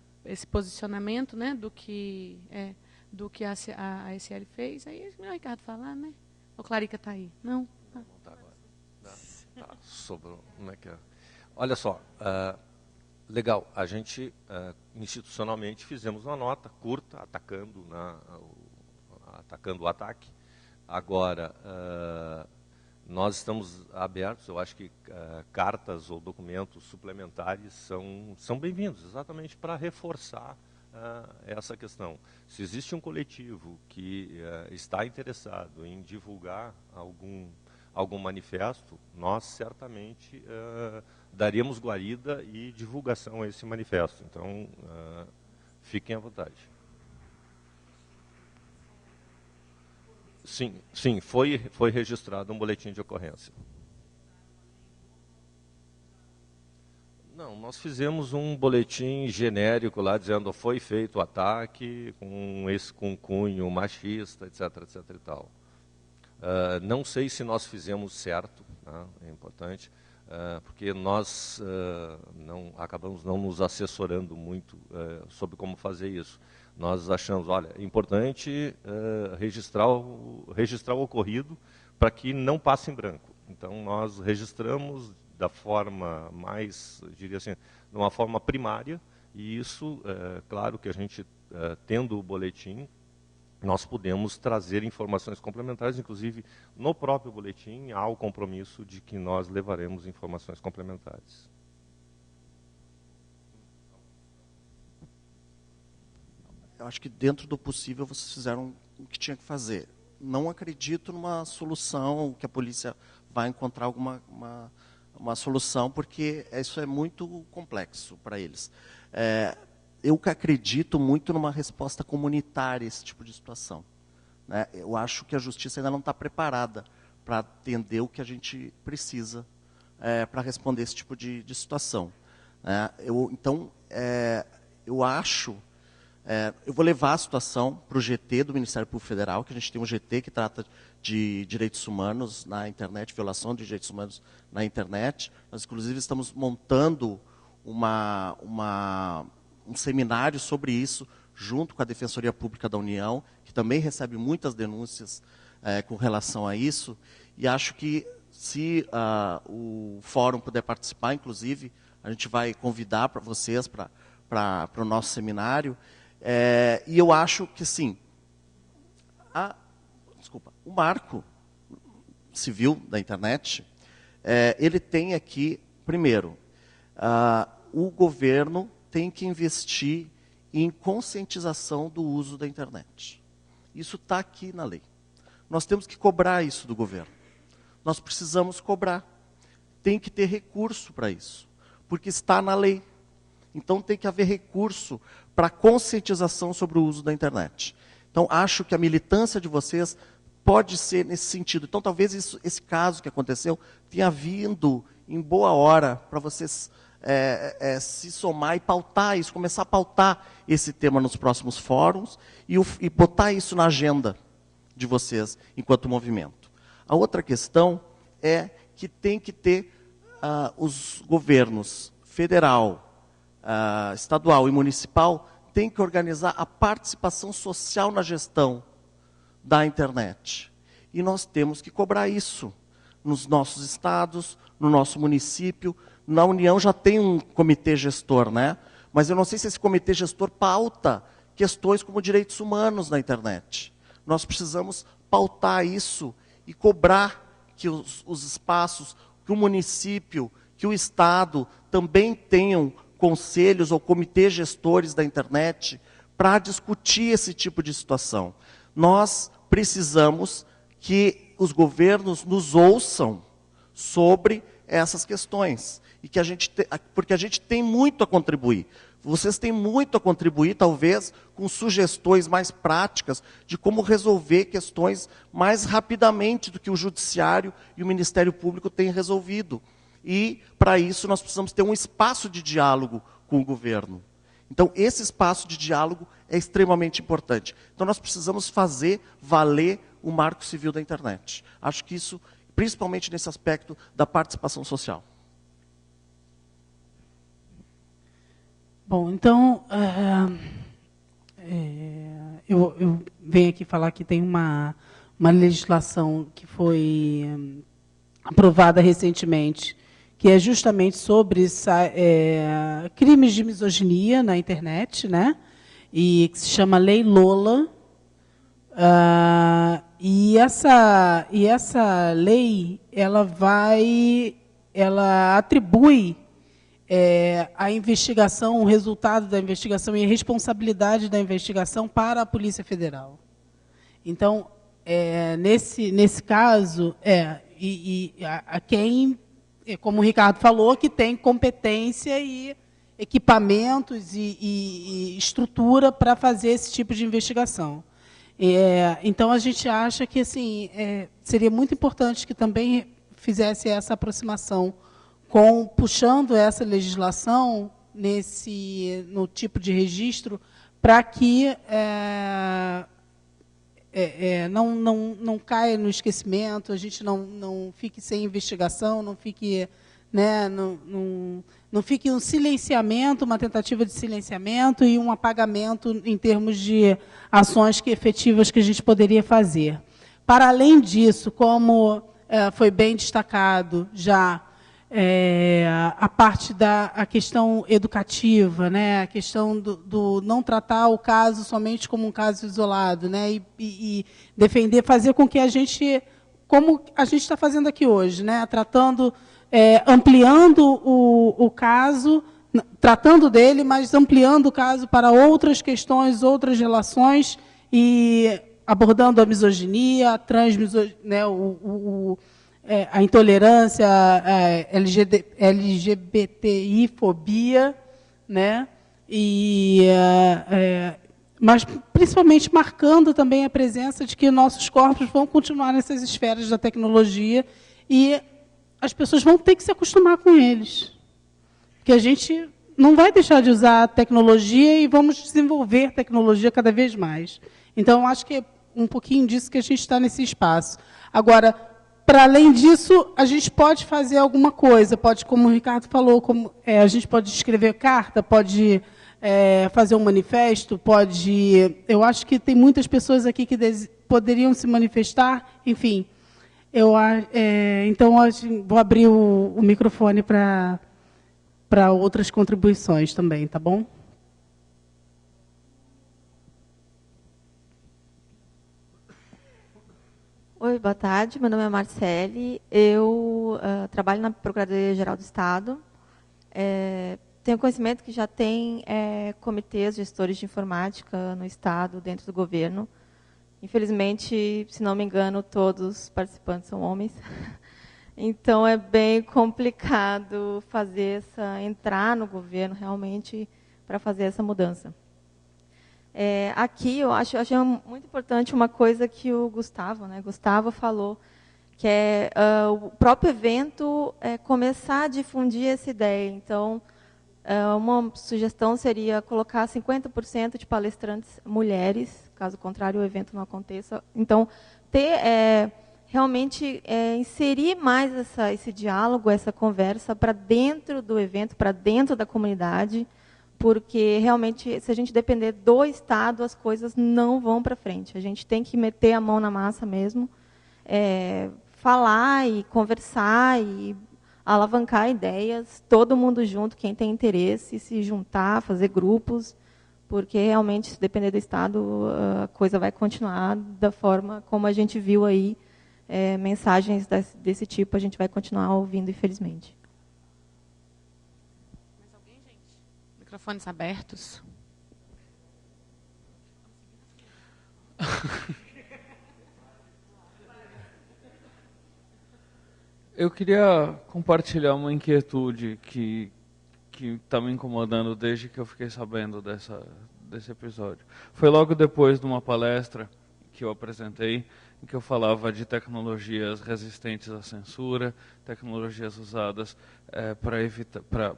posicionamento, né, do que a ASL fez. Aí o Ricardo falar, né? O Clarica está aí. Não? Não está agora. Tá, sobrou. Como é que é? Olha só, legal, a gente institucionalmente fizemos uma nota curta atacando o ataque. Agora, nós estamos abertos, eu acho que cartas ou documentos suplementares são bem-vindos, exatamente para reforçar essa questão. Se existe um coletivo que está interessado em divulgar algum manifesto, nós certamente daríamos guarida e divulgação a esse manifesto. Então, fiquem à vontade. Sim, foi registrado um boletim de ocorrência. Não, nós fizemos um boletim genérico lá dizendo que foi feito o ataque com cunho machista, etc, etc e tal. Não sei se nós fizemos certo, né, é importante, porque nós acabamos não nos assessorando muito sobre como fazer isso. Nós achamos, olha, é importante registrar o ocorrido para que não passe em branco. Então, nós registramos da forma mais, eu diria assim, de uma forma primária, e isso, claro que a gente, tendo o boletim, nós podemos trazer informações complementares, inclusive no próprio boletim há o compromisso de que nós levaremos informações complementares. Eu acho que dentro do possível vocês fizeram o que tinha que fazer. Não acredito numa solução, que a polícia vai encontrar uma solução, porque isso é muito complexo para eles. Eu acredito muito numa resposta comunitária a esse tipo de situação, né? Eu acho que a justiça ainda não está preparada para atender o que a gente precisa para responder esse tipo de situação. Então, eu acho... eu vou levar a situação para o GT do Ministério Público Federal, que a gente tem um GT que trata de direitos humanos na internet, violação de direitos humanos na internet. Nós, inclusive, estamos montando um seminário sobre isso, junto com a Defensoria Pública da União, que também recebe muitas denúncias com relação a isso. E acho que, se o fórum puder participar, inclusive, a gente vai convidar para vocês para o nosso seminário. E eu acho que, sim, o marco civil da internet, ele tem aqui, primeiro, o governo tem que investir em conscientização do uso da internet. Isso está aqui na lei. Nós temos que cobrar isso do governo. Nós precisamos cobrar. Tem que ter recurso para isso, porque está na lei. Então, tem que haver recurso para conscientização sobre o uso da internet. Então, acho que a militância de vocês pode ser nesse sentido. Então, talvez esse caso que aconteceu tenha vindo em boa hora para vocês se somar e pautar isso, começar a pautar esse tema nos próximos fóruns e botar isso na agenda de vocês enquanto movimento. A outra questão é que tem que ter os governos federal, estadual e municipal tem que organizar a participação social na gestão da internet. E nós temos que cobrar isso nos nossos estados, no nosso município. Na União já tem um comitê gestor, né? Mas eu não sei se esse comitê gestor pauta questões como direitos humanos na internet. Nós precisamos pautar isso e cobrar que os espaços, que o município, que o Estado também tenham conselhos ou comitês gestores da internet para discutir esse tipo de situação. Nós precisamos que os governos nos ouçam sobre essas questões. E que porque a gente tem muito a contribuir. Vocês têm muito a contribuir, talvez, com sugestões mais práticas de como resolver questões mais rapidamente do que o Judiciário e o Ministério Público têm resolvido. E, para isso, nós precisamos ter um espaço de diálogo com o governo. Então, esse espaço de diálogo é extremamente importante. Então, nós precisamos fazer valer o Marco Civil da internet. Acho que isso, principalmente nesse aspecto da participação social. Bom, então, eu venho aqui falar que tem uma legislação que foi aprovada recentemente, que é justamente sobre crimes de misoginia na internet, né? E que se chama Lei Lola. E essa lei, ela atribui a investigação, o resultado da investigação e a responsabilidade da investigação para a Polícia Federal. Então, nesse caso, quem, como o Ricardo falou, que tem competência e equipamentos e estrutura para fazer esse tipo de investigação. Então, a gente acha que assim, seria muito importante que também fizesse essa aproximação puxando essa legislação no tipo de registro, para que não caia no esquecimento, a gente não fique sem investigação, não fique, né, não fique um silenciamento, uma tentativa de silenciamento e um apagamento em termos de ações efetivas que a gente poderia fazer. Para além disso, como foi bem destacado já, a parte a questão educativa, né, a questão do não tratar o caso somente como um caso isolado, né, e defender, fazer com que a gente, como a gente está fazendo aqui hoje, né, ampliando o caso, tratando dele, mas ampliando o caso para outras questões, outras relações, e abordando a misoginia, a transmisoginia, né, a intolerância, a LGBTI-fobia, né? Mas principalmente marcando também a presença de que nossos corpos vão continuar nessas esferas da tecnologia e as pessoas vão ter que se acostumar com eles. Porque a gente não vai deixar de usar a tecnologia e vamos desenvolver tecnologia cada vez mais. Então, acho que é um pouquinho disso que a gente está nesse espaço. Agora, para além disso, a gente pode fazer alguma coisa, como o Ricardo falou, a gente pode escrever carta, pode fazer um manifesto, eu acho que tem muitas pessoas aqui que poderiam se manifestar, enfim. Então, vou abrir o microfone para outras contribuições também, tá bom? Oi, boa tarde. Meu nome é Marcele. Eu trabalho na Procuradoria-Geral do Estado. Tenho conhecimento que já tem comitês gestores de informática no Estado, dentro do governo. Infelizmente, se não me engano, todos os participantes são homens. Então, é bem complicado entrar no governo realmente para fazer essa mudança. Aqui, eu achei muito importante uma coisa que o Gustavo falou, que é o próprio evento começar a difundir essa ideia. Então, uma sugestão seria colocar 50% de palestrantes mulheres, caso contrário o evento não aconteça. Então, realmente inserir mais esse diálogo, essa conversa para dentro do evento, para dentro da comunidade, porque realmente, se a gente depender do Estado, as coisas não vão para frente. A gente tem que meter a mão na massa mesmo, falar e conversar e alavancar ideias, todo mundo junto, quem tem interesse, se juntar, fazer grupos, porque realmente, se depender do Estado, a coisa vai continuar da forma como a gente viu aí, mensagens desse tipo, a gente vai continuar ouvindo, infelizmente. Mais alguém, gente? Microfones abertos. Eu queria compartilhar uma inquietude que está me incomodando desde que eu fiquei sabendo desse episódio. Foi logo depois de uma palestra que eu apresentei, em que eu falava de tecnologias resistentes à censura, tecnologias usadas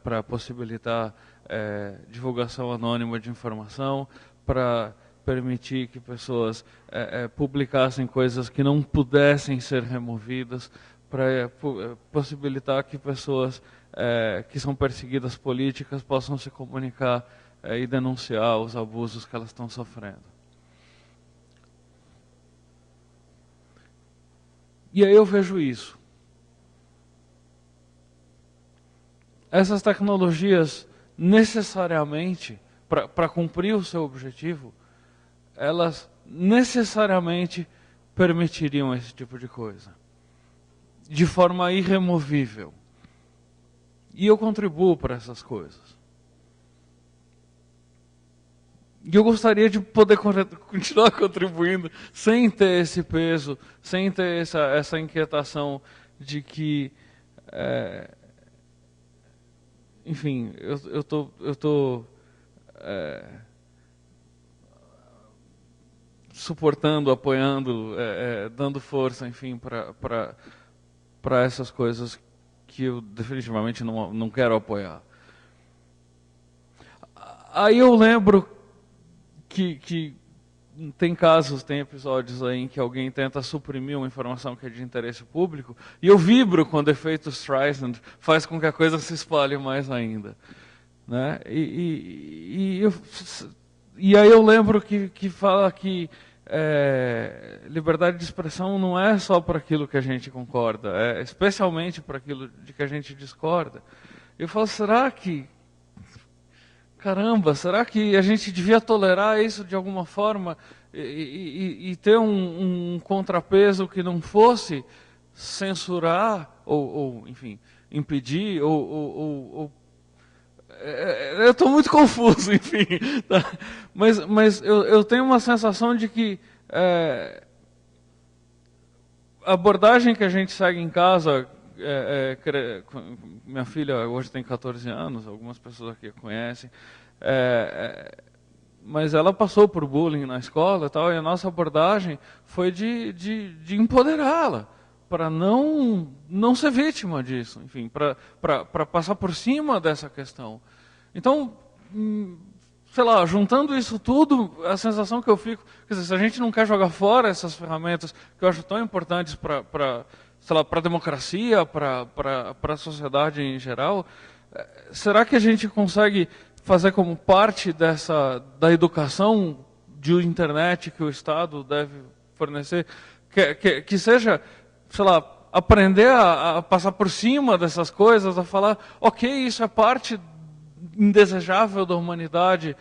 para possibilitar divulgação anônima de informação, para permitir que pessoas publicassem coisas que não pudessem ser removidas, para possibilitar que pessoas que são perseguidas políticas possam se comunicar e denunciar os abusos que elas estão sofrendo. E aí eu vejo isso. Essas tecnologias, necessariamente, para cumprir o seu objetivo, elas necessariamente permitiriam esse tipo de coisa, de forma irremovível. E eu contribuo para essas coisas. E eu gostaria de poder continuar contribuindo sem ter esse peso, sem ter essa inquietação de que, enfim, eu tô suportando, apoiando, dando força, enfim, para essas coisas que eu definitivamente não quero apoiar. Aí eu lembro que tem casos, tem episódios aí em que alguém tenta suprimir uma informação que é de interesse público, e eu vibro quando o efeito Streisand faz com que a coisa se espalhe mais ainda, né? E aí eu lembro que fala que liberdade de expressão não é só para aquilo que a gente concorda, é especialmente para aquilo de que a gente discorda. Eu falo, será que a gente devia tolerar isso de alguma forma e ter um contrapeso que não fosse censurar ou enfim, impedir ou eu estou muito confuso, enfim. Tá? Mas eu tenho uma sensação de que a abordagem que a gente segue em casa, minha filha hoje tem 14 anos, algumas pessoas aqui a conhecem, mas ela passou por bullying na escola e tal, e a nossa abordagem foi de empoderá-la, para não ser vítima disso, enfim, para passar por cima dessa questão. Então, sei lá, juntando isso tudo, a sensação que eu fico, quer dizer, se a gente não quer jogar fora essas ferramentas que eu acho tão importantes para a democracia, para a sociedade em geral, será que a gente consegue fazer como parte da educação de internet que o Estado deve fornecer, que seja, sei lá, aprender a passar por cima dessas coisas, a falar, ok, isso é parte indesejável da humanidade,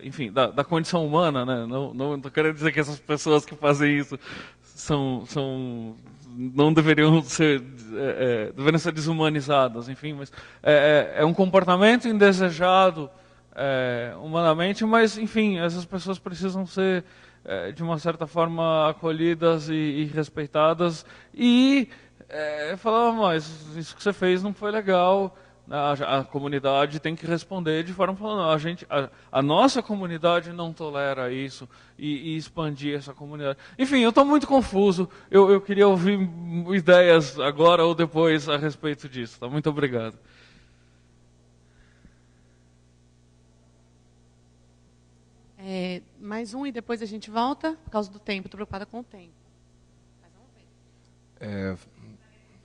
enfim, da condição humana, né? Não estou querendo dizer que essas pessoas que fazem isso não deveriam ser desumanizadas, enfim, mas é um comportamento indesejado humanamente, mas, enfim, essas pessoas precisam ser de uma certa forma acolhidas e respeitadas e falar, mas isso que você fez não foi legal. A comunidade tem que responder de forma falando, a nossa comunidade não tolera isso e expandir essa comunidade. Enfim, eu estou muito confuso. Eu queria ouvir ideias agora ou depois a respeito disso. Tá? Muito obrigado. Mais um e depois a gente volta por causa do tempo. Estou preocupada com o tempo. Mas vamos ver.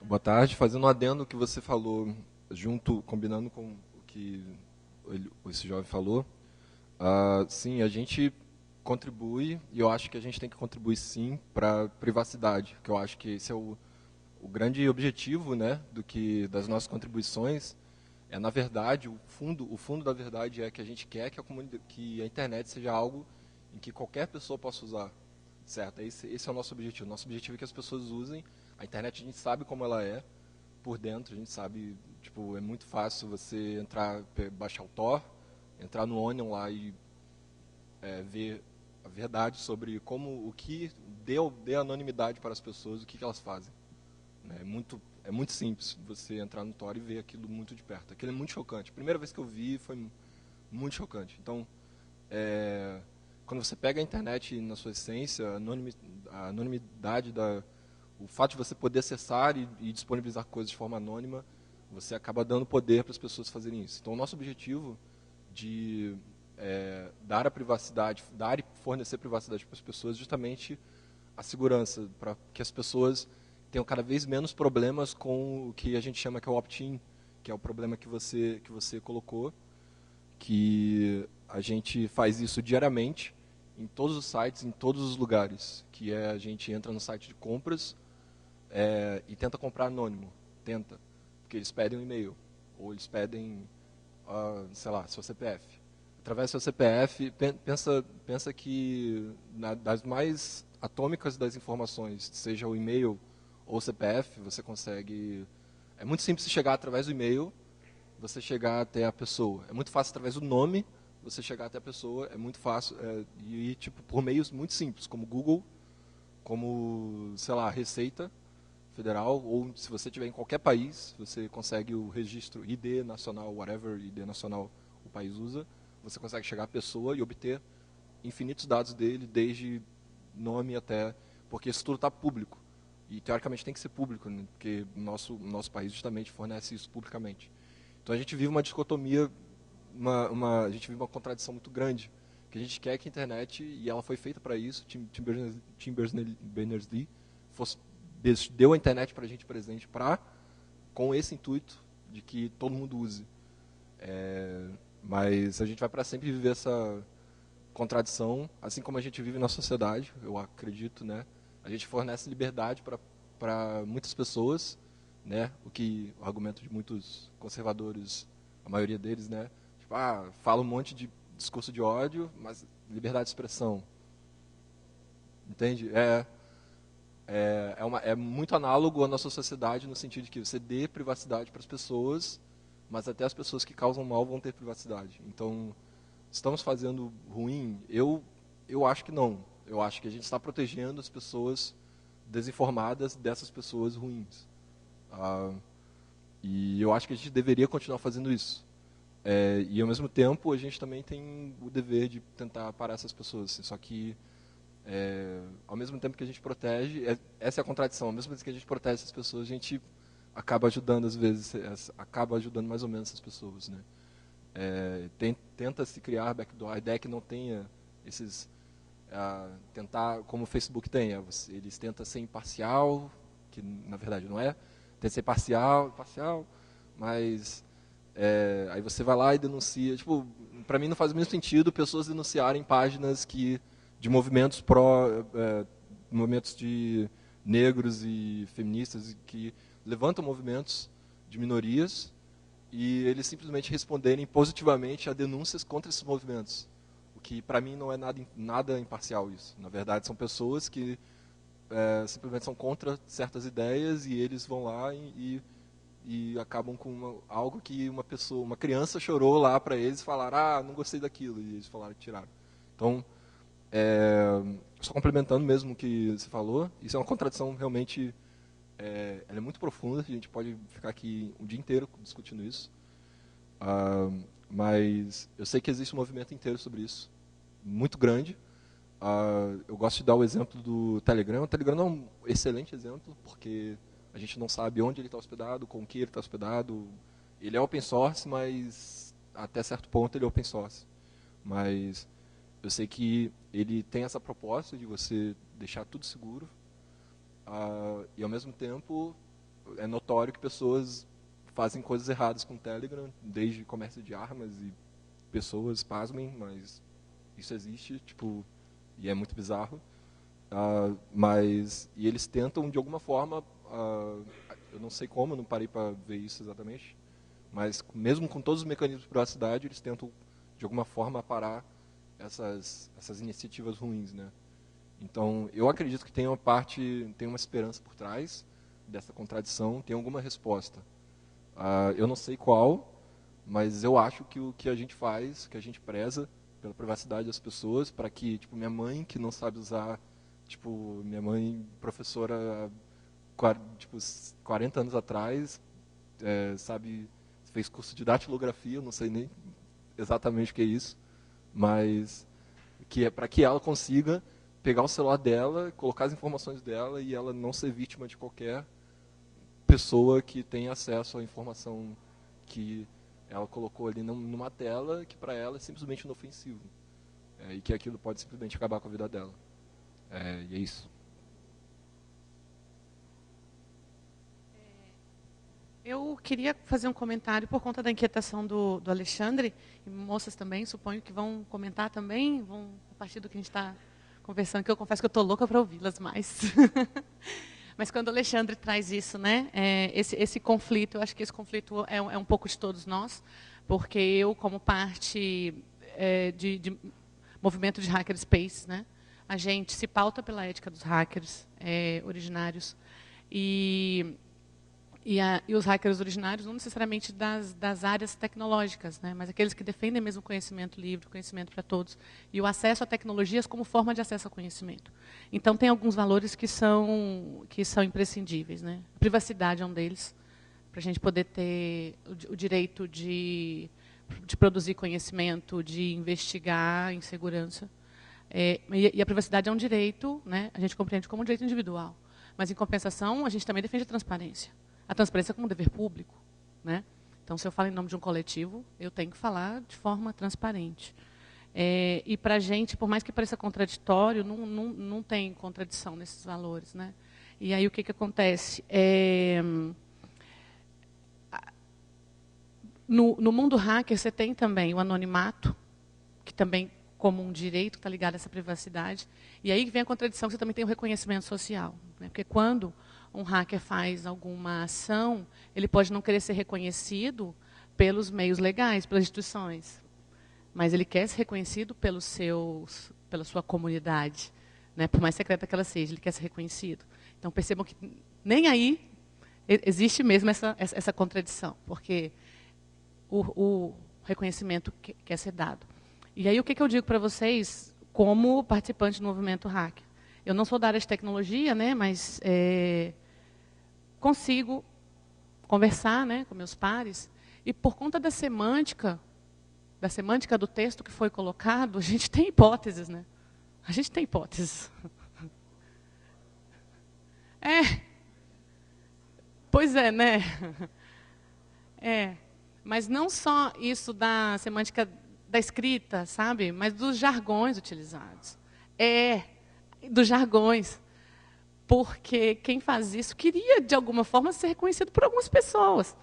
Boa tarde. Fazendo um adendo que você falou, combinando com o que esse jovem falou, sim, a gente contribui, e eu acho que a gente tem que contribuir sim para a privacidade, que eu acho que esse é o o grande objetivo, né, das nossas contribuições é, na verdade, o fundo da verdade é que a gente quer que a internet seja algo em que qualquer pessoa possa usar, certo? Esse é o nosso objetivo. Nosso objetivo é que as pessoas usem. A internet, a gente sabe como ela é por dentro, a gente sabe, tipo, é muito fácil você entrar, baixar o Tor, entrar no Onion lá e ver a verdade sobre o que dê anonimidade para as pessoas, o que elas fazem. É muito simples você entrar no Tor e ver aquilo muito de perto. Aquilo é muito chocante. A primeira vez que eu vi foi muito chocante. Então, quando você pega a internet na sua essência, a anonimidade, o fato de você poder acessar e disponibilizar coisas de forma anônima, você acaba dando poder para as pessoas fazerem isso. Então, o nosso objetivo de dar a privacidade, dar e fornecer privacidade para as pessoas, justamente a segurança, para que as pessoas tenham cada vez menos problemas com o que a gente chama que é o opt-in, que é o problema que você colocou, que a gente faz isso diariamente em todos os sites, em todos os lugares, que a gente entra no site de compras e tenta comprar anônimo, porque eles pedem um e-mail, ou eles pedem, sei lá, seu CPF. Através do seu CPF, pensa que das mais atômicas das informações, seja o e-mail ou o CPF, você consegue... É muito simples chegar através do e-mail, você chegar até a pessoa. É muito fácil através do nome, você chegar até a pessoa, é muito fácil. E tipo, por meios muito simples, como Google, como, sei lá, Receita Federal, ou se você estiver em qualquer país, você consegue o registro ID nacional, whatever ID nacional o país usa, você consegue chegar à pessoa e obter infinitos dados dele, desde nome até... Porque isso tudo está público. E, teoricamente, tem que ser público, né? Porque o nosso país justamente fornece isso publicamente. Então, a gente vive uma dicotomia, a gente vive uma contradição muito grande, que a gente quer que a internet, e ela foi feita para isso, Tim Berners-Lee deu a internet para a gente presente com esse intuito de que todo mundo use. Mas a gente vai para sempre viver essa contradição, assim como a gente vive na sociedade, eu acredito, né? A gente fornece liberdade para muitas pessoas, né? O argumento de muitos conservadores, a maioria deles, né? Tipo, fala um monte de discurso de ódio, mas liberdade de expressão. Entende? É muito análogo à nossa sociedade no sentido de que você dê privacidade para as pessoas, mas até as pessoas que causam mal vão ter privacidade. Então, estamos fazendo ruim? Eu acho que não. Eu acho que a gente está protegendo as pessoas desinformadas dessas pessoas ruins. E eu acho que a gente deveria continuar fazendo isso. E, ao mesmo tempo, a gente também tem o dever de tentar parar essas pessoas. Só que, ao mesmo tempo que a gente protege, essa é a contradição, ao mesmo tempo que a gente protege essas pessoas, a gente acaba ajudando, às vezes, acaba ajudando mais ou menos essas pessoas. Né? Tenta se criar backdoor, a ideia é que não tenha esses... tentar, como o Facebook tem, eles tentam ser imparcial, que na verdade não é, tenta ser parcial, mas aí você vai lá e denuncia. Tipo, para mim não faz o mesmo sentido pessoas denunciarem páginas de movimentos movimentos de negros e feministas que levantam movimentos de minorias e eles simplesmente responderem positivamente a denúncias contra esses movimentos. Que para mim não é nada imparcial isso. Na verdade, são pessoas que simplesmente são contra certas ideias e eles vão lá e acabam com algo que uma criança chorou lá para eles e falaram, não gostei daquilo, e eles falaram que tiraram. Então, só complementando mesmo o que você falou, isso é uma contradição realmente, ela é muito profunda, a gente pode ficar aqui o dia inteiro discutindo isso. Mas eu sei que existe um movimento inteiro sobre isso, muito grande. Eu gosto de dar o exemplo do Telegram. O Telegram é um excelente exemplo, porque a gente não sabe onde ele está hospedado, com que ele está hospedado. Ele é open source, mas até certo ponto ele é open source. Mas eu sei que ele tem essa proposta de você deixar tudo seguro. E ao mesmo tempo é notório que pessoas fazem coisas erradas com o Telegram, desde comércio de armas e pessoas, pasmem, mas isso existe, tipo, e é muito bizarro. E eles tentam, de alguma forma, eu não sei como, eu não parei para ver isso exatamente, mas mesmo com todos os mecanismos de privacidade, eles tentam, de alguma forma, parar essas iniciativas ruins, né? Então, eu acredito que tem uma esperança por trás dessa contradição, tem alguma resposta. Eu não sei qual, mas eu acho que o que a gente faz, que a gente preza pela privacidade das pessoas, para que, tipo, minha mãe, que não sabe usar, tipo, minha mãe, professora, tipo, 40 anos atrás, fez curso de datilografia, não sei nem exatamente o que é isso, mas que é para que ela consiga pegar o celular dela, colocar as informações dela e ela não ser vítima de qualquer pessoa que tem acesso à informação que ela colocou ali numa tela, que para ela é simplesmente inofensivo. E que aquilo pode simplesmente acabar com a vida dela. E é isso. Eu queria fazer um comentário por conta da inquietação do Alexandre, e moças também, suponho que vão comentar também, a partir do que a gente está conversando, que eu confesso que eu estou louca para ouvi-las mais. Mas quando o Alexandre traz isso, né, esse conflito, eu acho que esse conflito é um pouco de todos nós, porque eu, como parte de movimento de hackerspace, né, a gente se pauta pela ética dos hackers originários, e os hackers originários não necessariamente das áreas tecnológicas, né, mas aqueles que defendem mesmo o conhecimento livre, conhecimento para todos, e o acesso a tecnologias como forma de acesso ao conhecimento. Então, tem alguns valores que são imprescindíveis, né? A privacidade é um deles, para a gente poder ter o direito de produzir conhecimento, de investigar em segurança. E a privacidade é um direito, né? A gente compreende como um direito individual, mas, em compensação, a gente também defende a transparência. A transparência como um dever público, né? Então, se eu falo em nome de um coletivo, eu tenho que falar de forma transparente. E para a gente, por mais que pareça contraditório, não tem contradição nesses valores, né? E aí o que acontece? No mundo hacker, você tem também o anonimato, que também como um direito está ligado a essa privacidade. E aí vem a contradição que você também tem o reconhecimento social, né? Porque quando um hacker faz alguma ação, ele pode não querer ser reconhecido pelos meios legais, pelas instituições, mas ele quer ser reconhecido pela sua comunidade, né? Por mais secreta que ela seja, ele quer ser reconhecido. Então, percebam que nem aí existe mesmo essa contradição, porque o reconhecimento quer ser dado. E aí, o que eu digo para vocês, como participante do movimento hacker? Eu não sou da área de tecnologia, né, mas consigo conversar, né, com meus pares, e por conta da semântica do texto que foi colocado, a gente tem hipóteses, né? A gente tem hipóteses. Pois é, né? Mas não só isso da semântica da escrita, sabe? Mas dos jargões utilizados. Dos jargões. Porque quem faz isso queria, de alguma forma, ser reconhecido por algumas pessoas,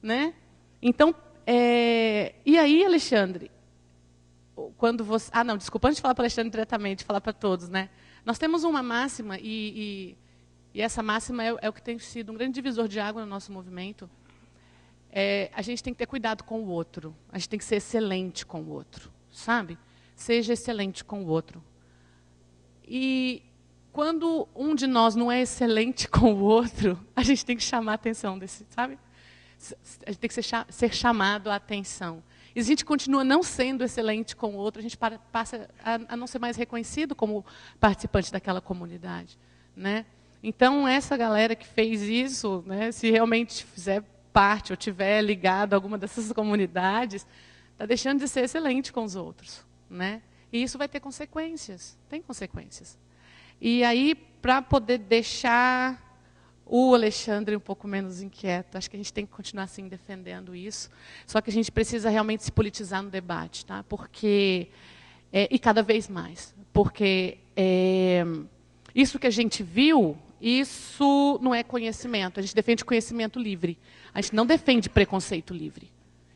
né? Então, e aí, Alexandre, quando você... não, desculpa, antes de falar para o Alexandre diretamente, falar para todos, né? Nós temos uma máxima, e essa máxima é o que tem sido um grande divisor de água no nosso movimento. A gente tem que ter cuidado com o outro, a gente tem que ser excelente com o outro, sabe? Seja excelente com o outro. E quando um de nós não é excelente com o outro, a gente tem que chamar a atenção desse, sabe? A gente tem que ser chamado a atenção. E a gente continua não sendo excelente com o outro, a gente passa a não ser mais reconhecido como participante daquela comunidade, né? Então, essa galera que fez isso, né, se realmente fizer parte ou tiver ligado a alguma dessas comunidades, está deixando de ser excelente com os outros, né? E isso vai ter consequências, tem consequências. E aí, para poder deixar o Alexandre um pouco menos inquieto, acho que a gente tem que continuar assim defendendo isso, só que a gente precisa realmente se politizar no debate, tá? Porque, e cada vez mais, porque isso que a gente viu, isso não é conhecimento, a gente defende conhecimento livre, a gente não defende preconceito livre.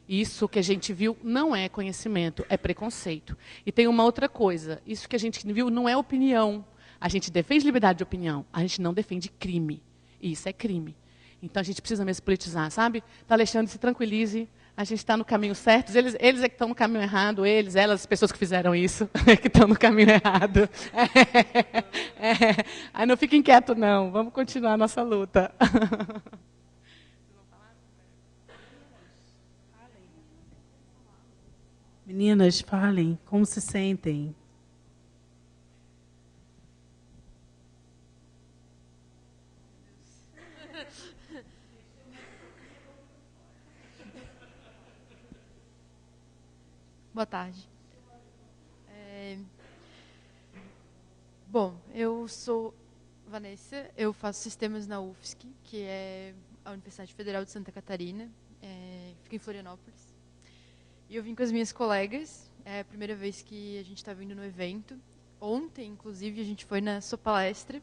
Isso que a gente viu não é conhecimento, é preconceito. E tem uma outra coisa, isso que a gente viu não é opinião. A gente defende liberdade de opinião, a gente não defende crime. E isso é crime. Então, a gente precisa mesmo politizar, sabe? Então, Alexandre, se tranquilize. A gente está no caminho certo. Eles é que estão no caminho errado. Elas, as pessoas que fizeram isso, é que estão no caminho errado. Aí não fiquem quietos, não. Vamos continuar a nossa luta. Meninas, falem. Como se sentem? Boa tarde. Bom, eu sou Vanessa, eu faço sistemas na UFSC, que é a Universidade Federal de Santa Catarina, fica em Florianópolis. E eu vim com as minhas colegas, é a primeira vez que a gente está vindo no evento. Ontem, inclusive, a gente foi na sua palestra,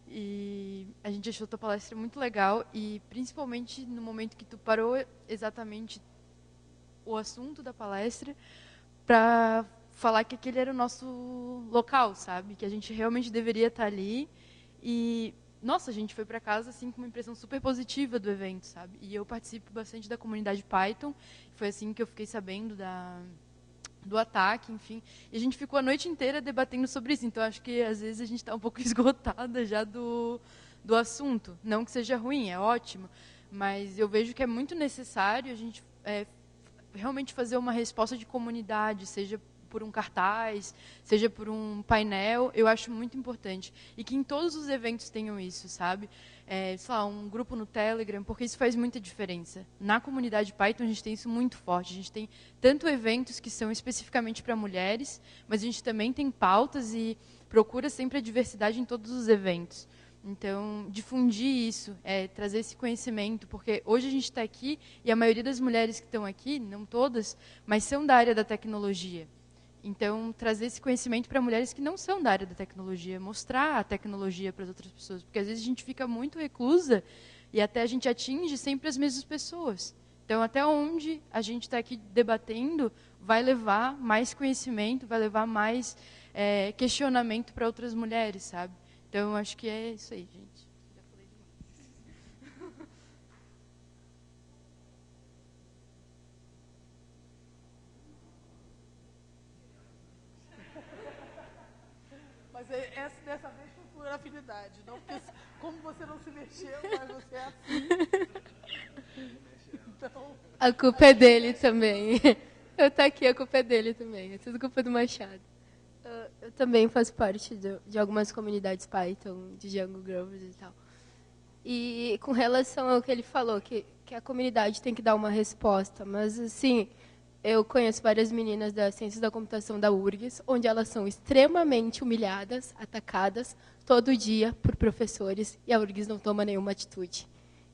e a gente achou a tua palestra muito legal, e principalmente no momento que tu parou exatamente o assunto da palestra, para falar que aquele era o nosso local, sabe? Que a gente realmente deveria estar ali. E, nossa, a gente foi para casa assim com uma impressão super positiva do evento, sabe? E eu participo bastante da comunidade Python. Foi assim que eu fiquei sabendo do ataque, enfim. E a gente ficou a noite inteira debatendo sobre isso. Então, acho que, às vezes, a gente está um pouco esgotada já do assunto. Não que seja ruim, é ótimo. Mas eu vejo que é muito necessário a gente realmente fazer uma resposta de comunidade, seja por um cartaz, seja por um painel, eu acho muito importante. E que em todos os eventos tenham isso, sabe? Sei lá, um grupo no Telegram, porque isso faz muita diferença. Na comunidade Python, a gente tem isso muito forte. A gente tem tanto eventos que são especificamente para mulheres, mas a gente também tem pautas e procura sempre a diversidade em todos os eventos. Então, difundir isso, trazer esse conhecimento, porque hoje a gente está aqui e a maioria das mulheres que estão aqui, não todas, mas são da área da tecnologia. Então, trazer esse conhecimento para mulheres que não são da área da tecnologia, mostrar a tecnologia para as outras pessoas, porque às vezes a gente fica muito reclusa e até a gente atinge sempre as mesmas pessoas. Então, até onde a gente está aqui debatendo vai levar mais conhecimento, vai levar mais questionamento para outras mulheres, sabe? Então, eu acho que é isso aí, gente. Já falei demais. Mas dessa vez foi por afinidade, não porque como você não se mexeu, mas você é assim. Então... A culpa é dele também. Eu tô aqui, a culpa é dele também. É tudo culpa do Machado. Eu também faço parte de algumas comunidades Python, de Django Grovers e tal. E com relação ao que ele falou, que a comunidade tem que dar uma resposta, mas assim, eu conheço várias meninas da Ciências da Computação da URGS, onde elas são extremamente humilhadas, atacadas, todo dia por professores, e a URGS não toma nenhuma atitude.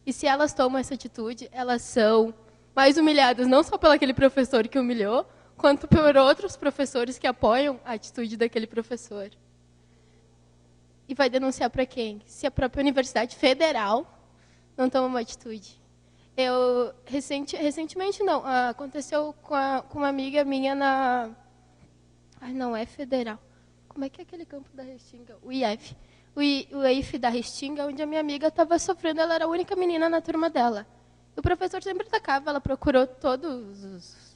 E se elas tomam essa atitude, elas são mais humilhadas, não só pelo aquele professor que humilhou, quanto por outros professores que apoiam a atitude daquele professor. E vai denunciar para quem? Se a própria Universidade Federal não toma uma atitude. Recentemente não, aconteceu com uma amiga minha na... não é federal. Como é que é aquele campo da Restinga? O IF. O IF da Restinga, onde a minha amiga estava sofrendo, ela era a única menina na turma dela. O professor sempre atacava, ela procurou todos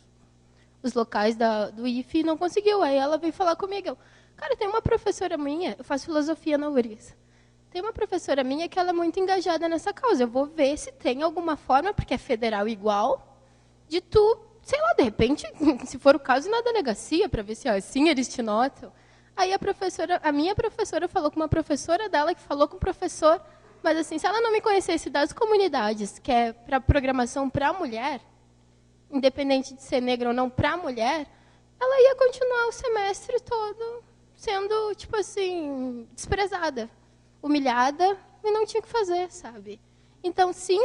os locais do IF e não conseguiu. Aí ela veio falar comigo. Cara, tem uma professora minha, eu faço filosofia na URGS. Tem uma professora minha que ela é muito engajada nessa causa. Eu vou ver se tem alguma forma, porque é federal igual, de tu, sei lá, de repente, se for o caso, ir na delegacia, para ver se assim eles te notam. Aí a minha professora falou com uma professora dela, que falou com o professor, mas assim, se ela não me conhecesse das comunidades, que é para programação para mulher, independente de ser negra ou não, para a mulher, ela ia continuar o semestre todo sendo, tipo assim, desprezada, humilhada, e não tinha o que fazer, sabe? Então, sim,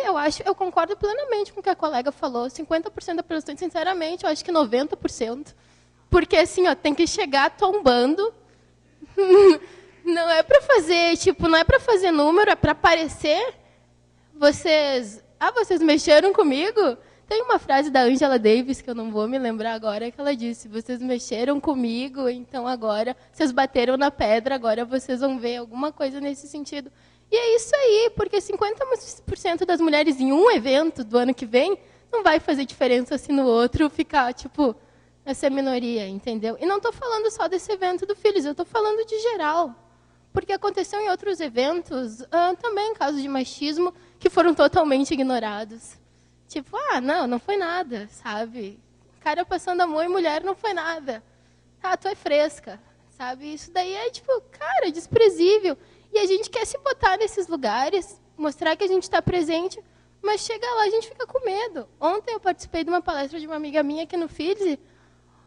eu concordo plenamente com o que a colega falou, 50% da produção, sinceramente, eu acho que 90%, porque, assim, tem que chegar tombando, não é para fazer, tipo, não é para fazer número, é para aparecer, vocês mexeram comigo? Tem uma frase da Angela Davis, que eu não vou me lembrar agora, que ela disse, vocês mexeram comigo, então agora, vocês bateram na pedra, agora vocês vão ver alguma coisa nesse sentido. E é isso aí, porque 50% das mulheres em um evento do ano que vem não vai fazer diferença se no outro ficar, tipo, essa minoria, entendeu? E não estou falando só desse evento do Filhos, eu estou falando de geral. Porque aconteceu em outros eventos, também casos de machismo, que foram totalmente ignorados. Tipo, não foi nada, sabe? Cara passando amor em mulher não foi nada. Tu é fresca, sabe? Isso daí é, tipo, cara, desprezível. E a gente quer se botar nesses lugares, mostrar que a gente está presente, mas chega lá, a gente fica com medo. Ontem eu participei de uma palestra de uma amiga minha aqui no FIDS,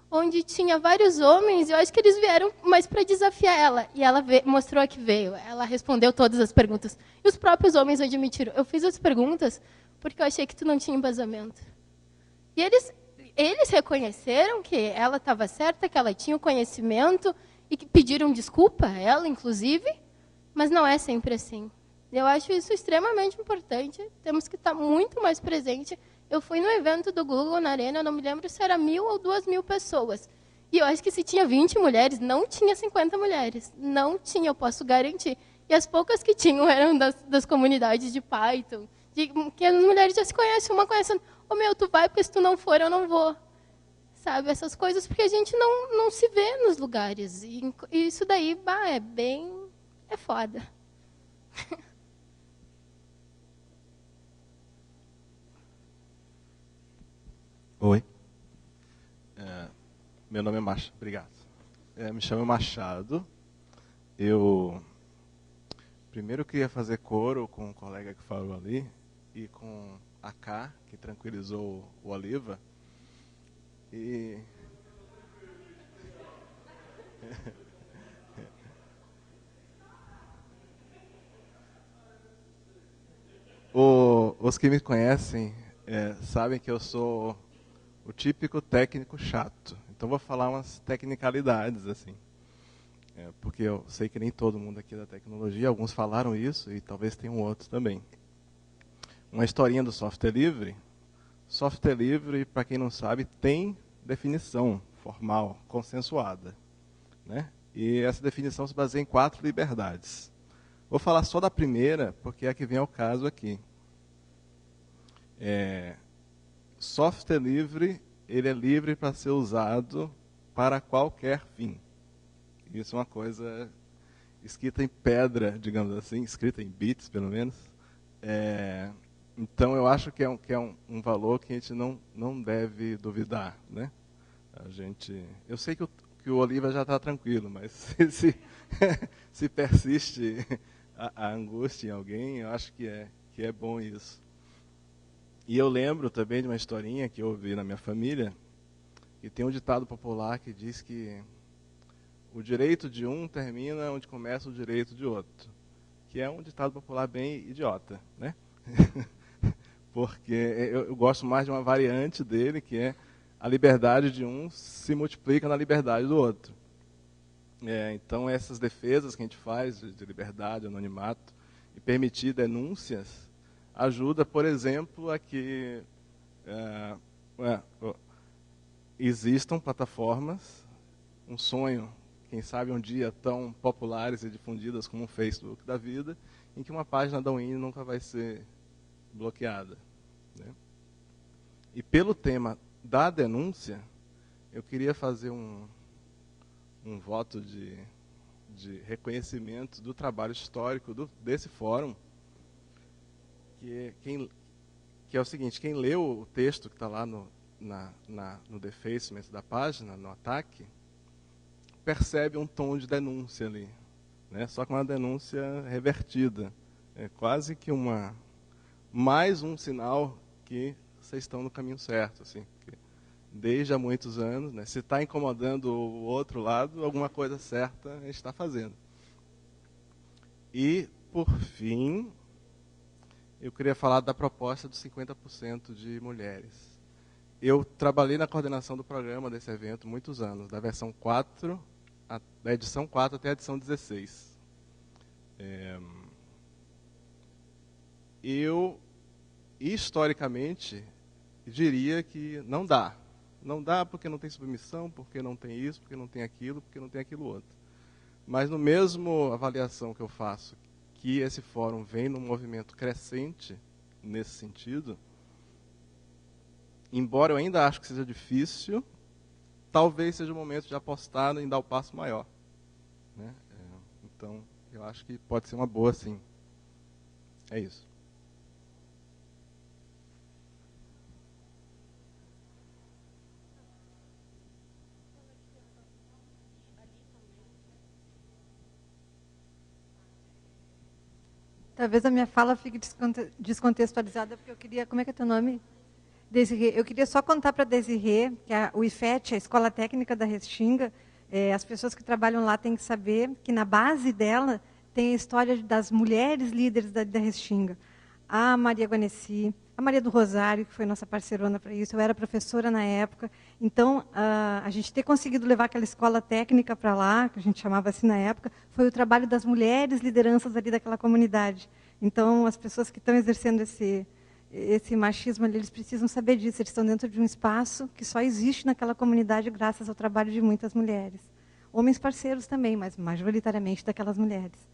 onde tinha vários homens, e eu acho que eles vieram mais para desafiar ela. E ela mostrou que veio, ela respondeu todas as perguntas. E os próprios homens admitiram, eu fiz as perguntas porque eu achei que tu não tinha embasamento. E eles reconheceram que ela estava certa, que ela tinha o conhecimento, e que pediram desculpa, ela inclusive, mas não é sempre assim. Eu acho isso extremamente importante, temos que estar muito mais presente. Eu fui no evento do Google na Arena, eu não me lembro se era 1.000 ou 2.000 pessoas. E eu acho que se tinha 20 mulheres, não tinha 50 mulheres. Não tinha, eu posso garantir. E as poucas que tinham eram das comunidades de Python, que as mulheres já se conhecem, uma conhecendo. Tu vai, porque se tu não for, eu não vou. Sabe, essas coisas, porque a gente não se vê nos lugares. E isso daí, é foda. Oi. Meu nome é Machado. Obrigado. Me chamo Machado. Eu primeiro queria fazer coro com o colega que falou ali e com a K, que tranquilizou o Oliva. E os que me conhecem sabem que eu sou o típico técnico chato. Então vou falar umas tecnicalidades assim, porque eu sei que nem todo mundo aqui é da tecnologia, alguns falaram isso e talvez tenham outros também. Uma historinha do software livre. Software livre, para quem não sabe, tem definição formal, consensuada, né? E essa definição se baseia em 4 liberdades. Vou falar só da primeira, porque é a que vem ao caso aqui. Software livre, ele é livre para ser usado para qualquer fim. Isso é uma coisa escrita em pedra, digamos assim, escrita em bits, pelo menos. Então, eu acho que é um valor que a gente não deve duvidar, né? Eu sei que o Oliva já está tranquilo, mas se persiste a angústia em alguém, eu acho que é bom isso. E eu lembro também de uma historinha que eu ouvi na minha família, que tem um ditado popular que diz que o direito de um termina onde começa o direito de outro, que é um ditado popular bem idiota, né? Porque eu gosto mais de uma variante dele, que é a liberdade de um se multiplica na liberdade do outro. Então, essas defesas que a gente faz de liberdade, anonimato, e permitir denúncias, ajuda, por exemplo, a que existam plataformas, um sonho, quem sabe um dia tão populares e difundidas como o Facebook da vida, em que uma página da UIN nunca vai ser bloqueada, né? E pelo tema da denúncia, eu queria fazer um voto de reconhecimento do trabalho histórico desse fórum, que é o seguinte: quem leu o texto que está lá no defacement da página, no ataque, percebe um tom de denúncia ali, né? Só que uma denúncia revertida. É quase que mais um sinal que vocês estão no caminho certo, assim. Desde há muitos anos, né? Se está incomodando o outro lado, alguma coisa certa a gente está fazendo. E, por fim, eu queria falar da proposta dos 50% de mulheres. Eu trabalhei na coordenação do programa desse evento muitos anos, da versão 4, da edição 4 até a edição 16. Eu, historicamente, diria que não dá. Não dá porque não tem submissão, porque não tem isso, porque não tem aquilo outro. Mas no mesmo avaliação que eu faço, que esse fórum vem num movimento crescente nesse sentido, embora eu ainda acho que seja difícil, talvez seja o momento de apostar em dar o passo maior, né? Então, eu acho que pode ser uma boa, sim. É isso. Talvez a minha fala fique descontextualizada, porque eu queria... Como é que é teu nome? Desirê. Eu queria só contar para a Desirê que o IFET, a Escola Técnica da Restinga, as pessoas que trabalham lá têm que saber que na base dela tem a história das mulheres líderes da Restinga. A Maria Guaneci, a Maria do Rosário, que foi nossa parceirona para isso, eu era professora na época. Então, a gente ter conseguido levar aquela escola técnica para lá, que a gente chamava assim na época, foi o trabalho das mulheres lideranças ali daquela comunidade. Então, as pessoas que estão exercendo esse machismo ali, eles precisam saber disso. Eles estão dentro de um espaço que só existe naquela comunidade graças ao trabalho de muitas mulheres. Homens parceiros também, mas majoritariamente daquelas mulheres.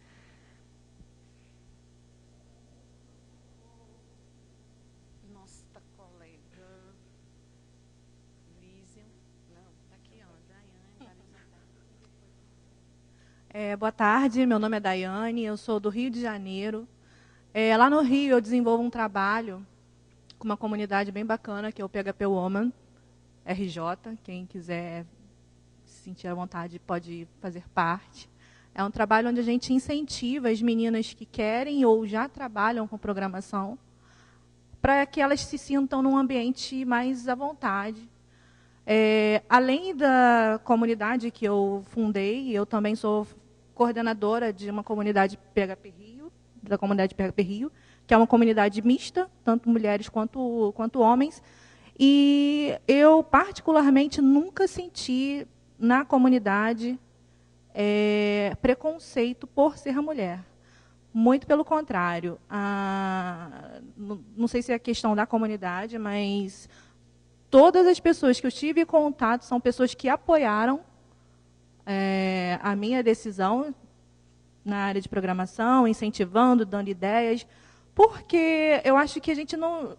Boa tarde, meu nome é Daiane, eu sou do Rio de Janeiro. Lá no Rio eu desenvolvo um trabalho com uma comunidade bem bacana, que é o PHP Woman, RJ. Quem quiser se sentir à vontade pode fazer parte. É um trabalho onde a gente incentiva as meninas que querem ou já trabalham com programação para que elas se sintam num ambiente mais à vontade. Além da comunidade que eu fundei, eu também sou coordenadora de uma comunidade PHP Rio, da comunidade PHP Rio, que é uma comunidade mista, tanto mulheres quanto homens. E eu, particularmente, nunca senti na comunidade preconceito por ser mulher. Muito pelo contrário. Não sei se é questão da comunidade, mas todas as pessoas que eu tive contato são pessoas que apoiaram a minha decisão na área de programação, incentivando, dando ideias, porque eu acho que a gente não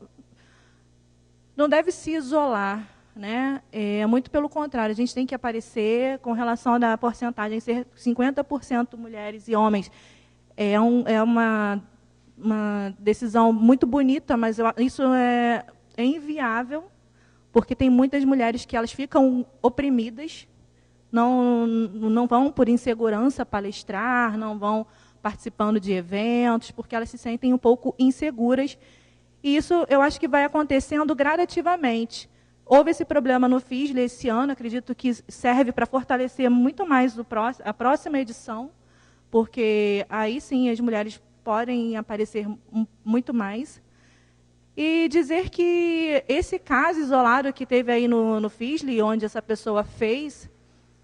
deve se isolar, né? Muito pelo contrário, a gente tem que aparecer com relação da porcentagem ser 50% mulheres e homens. É uma decisão muito bonita, mas isso é inviável, porque tem muitas mulheres que elas ficam oprimidas, não vão por insegurança palestrar, não vão participando de eventos, porque elas se sentem um pouco inseguras. E isso eu acho que vai acontecendo gradativamente. Houve esse problema no FISLE esse ano, acredito que serve para fortalecer muito mais a próxima edição, porque aí sim as mulheres podem aparecer muito mais. E dizer que esse caso isolado que teve aí no FISLE, onde essa pessoa fez,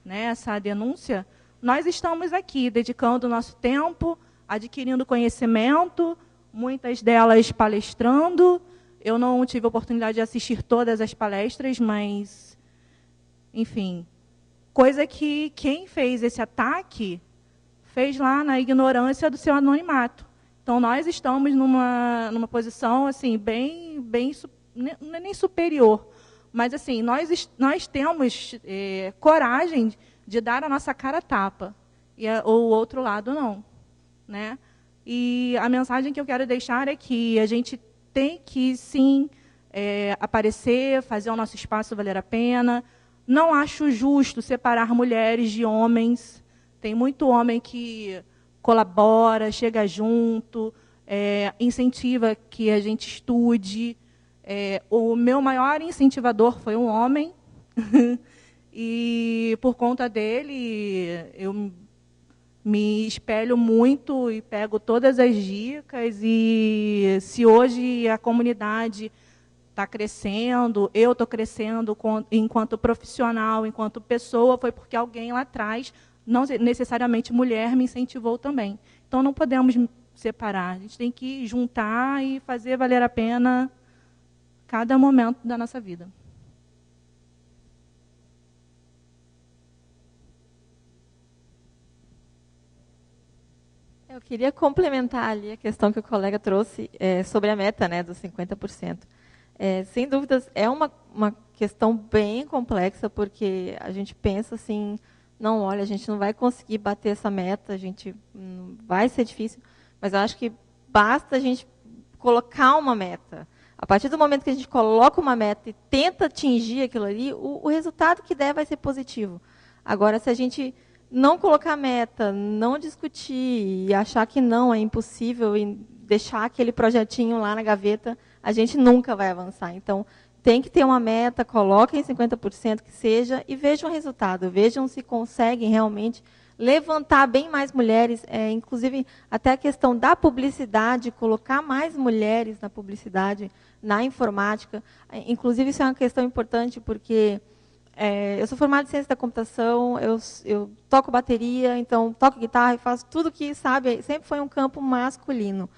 né, essa denúncia, nós estamos aqui dedicando o nosso tempo, adquirindo conhecimento, muitas delas palestrando. Eu não tive a oportunidade de assistir todas as palestras, mas, enfim, coisa que quem fez esse ataque fez lá na ignorância do seu anonimato. Então, nós estamos numa posição assim, bem não é nem superior, mas assim, nós temos coragem de dar a nossa cara a tapa, e o outro lado não, né? E a mensagem que eu quero deixar é que a gente tem que, sim, aparecer, fazer o nosso espaço valer a pena. Não acho justo separar mulheres de homens. Tem muito homem que colabora, chega junto, incentiva que a gente estude. O meu maior incentivador foi um homem, e por conta dele eu me espelho muito e pego todas as dicas. E se hoje a comunidade está crescendo, eu estou crescendo enquanto profissional, enquanto pessoa, foi porque alguém lá atrás, não necessariamente mulher, me incentivou também. Então, não podemos separar. A gente tem que juntar e fazer valer a pena cada momento da nossa vida. Eu queria complementar ali a questão que o colega trouxe sobre a meta, né, dos 50%. Sem dúvidas, é uma questão bem complexa, porque a gente pensa assim, não, olha, a gente não vai conseguir bater essa meta, vai ser difícil, mas eu acho que basta a gente colocar uma meta. A partir do momento que a gente coloca uma meta e tenta atingir aquilo ali, o resultado que der vai ser positivo. Agora, se a gente não colocar meta, não discutir e achar que não, é impossível, e deixar aquele projetinho lá na gaveta, a gente nunca vai avançar. Então, tem que ter uma meta, coloquem 50% que seja e vejam o resultado. Vejam se conseguem realmente levantar bem mais mulheres, inclusive até a questão da publicidade, colocar mais mulheres na publicidade, na informática. Inclusive, isso é uma questão importante, porque eu sou formada em ciência da computação, eu toco bateria, então toco guitarra e faço tudo que, sabe, sempre foi um campo masculino.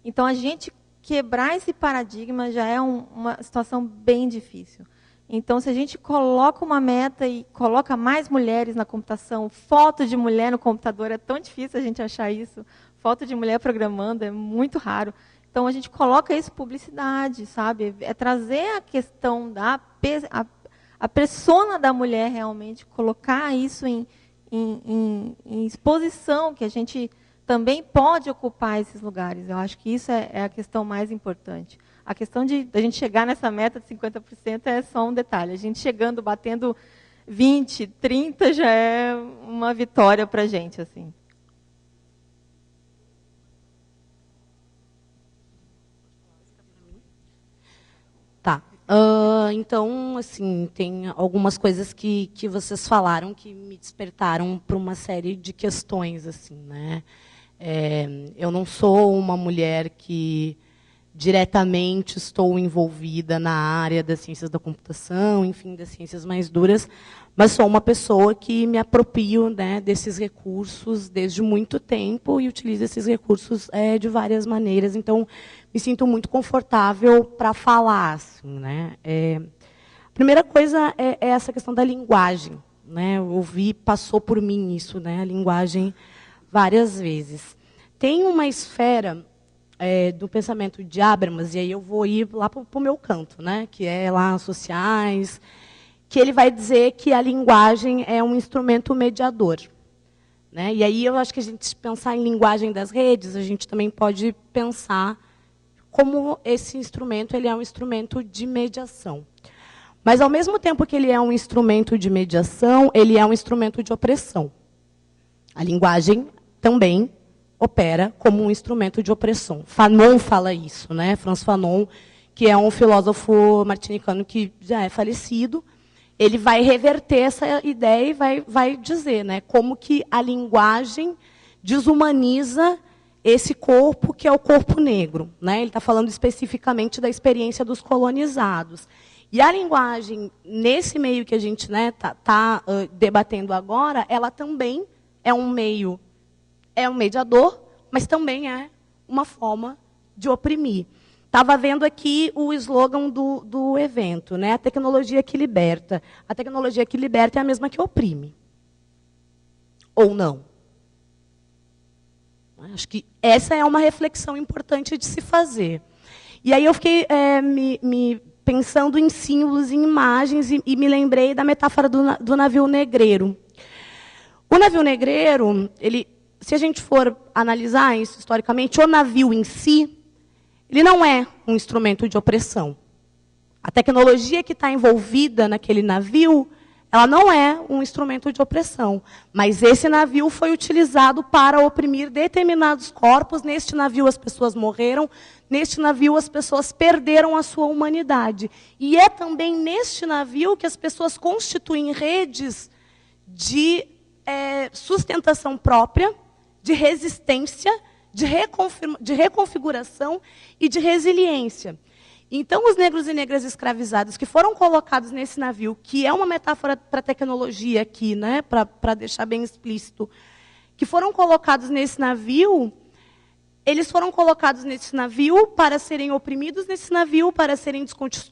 Então, a gente quebrar esse paradigma já é uma situação bem difícil. Então, se a gente coloca uma meta e coloca mais mulheres na computação, foto de mulher no computador, é tão difícil a gente achar isso, foto de mulher programando é muito raro. Então, a gente coloca isso publicidade, sabe? É trazer a questão a persona da mulher realmente, colocar isso em exposição, que a gente também pode ocupar esses lugares. Eu acho que isso é a questão mais importante. A questão da gente chegar nessa meta de 50% é só um detalhe. A gente chegando, batendo 20, 30, já é uma vitória para a gente, assim. Tá. Então, assim, tem algumas coisas que vocês falaram que me despertaram para uma série de questões, assim, né? Eu não sou uma mulher que diretamente estou envolvida na área das ciências da computação, enfim, das ciências mais duras, mas sou uma pessoa que me aproprio, né, desses recursos desde muito tempo e utilizo esses recursos de várias maneiras. Então, me sinto muito confortável para falar, assim, né? A primeira coisa é essa questão da linguagem, né? Eu ouvi, passou por mim isso, né? A linguagem várias vezes. Tem uma esfera do pensamento de Habermas, e aí eu vou ir lá para o meu canto, né? Que é lá sociais, que ele vai dizer que a linguagem é um instrumento mediador, né? E aí eu acho que a gente pensar em linguagem das redes, a gente também pode pensar como esse instrumento ele é um instrumento de mediação. Mas, ao mesmo tempo que ele é um instrumento de mediação, ele é um instrumento de opressão. A linguagem também opera como um instrumento de opressão. Fanon fala isso, né? Franz Fanon, que é um filósofo martinicano que já é falecido, ele vai reverter essa ideia e vai dizer, né, como que a linguagem desumaniza esse corpo que é o corpo negro, né? Ele está falando especificamente da experiência dos colonizados. E a linguagem, nesse meio que a gente tá debatendo agora, ela também é um meio, é um mediador, mas também é uma forma de oprimir. Estava vendo aqui o slogan do evento, né? A tecnologia que liberta. A tecnologia que liberta é a mesma que oprime. Ou não? Acho que essa é uma reflexão importante de se fazer. E aí eu fiquei me pensando em símbolos, em imagens, e me lembrei da metáfora do navio negreiro. O navio negreiro, se a gente for analisar isso historicamente, o navio em si, ele não é um instrumento de opressão. A tecnologia que está envolvida naquele navio, ela não é um instrumento de opressão. Mas esse navio foi utilizado para oprimir determinados corpos. Neste navio as pessoas morreram. Neste navio as pessoas perderam a sua humanidade. E é também neste navio que as pessoas constituem redes de sustentação própria, de resistência, de reconfiguração e de resiliência. Então, os negros e negras escravizados que foram colocados nesse navio, que é uma metáfora para a tecnologia aqui, né, para deixar bem explícito, que foram colocados nesse navio, eles foram colocados nesse navio para serem oprimidos nesse navio, para serem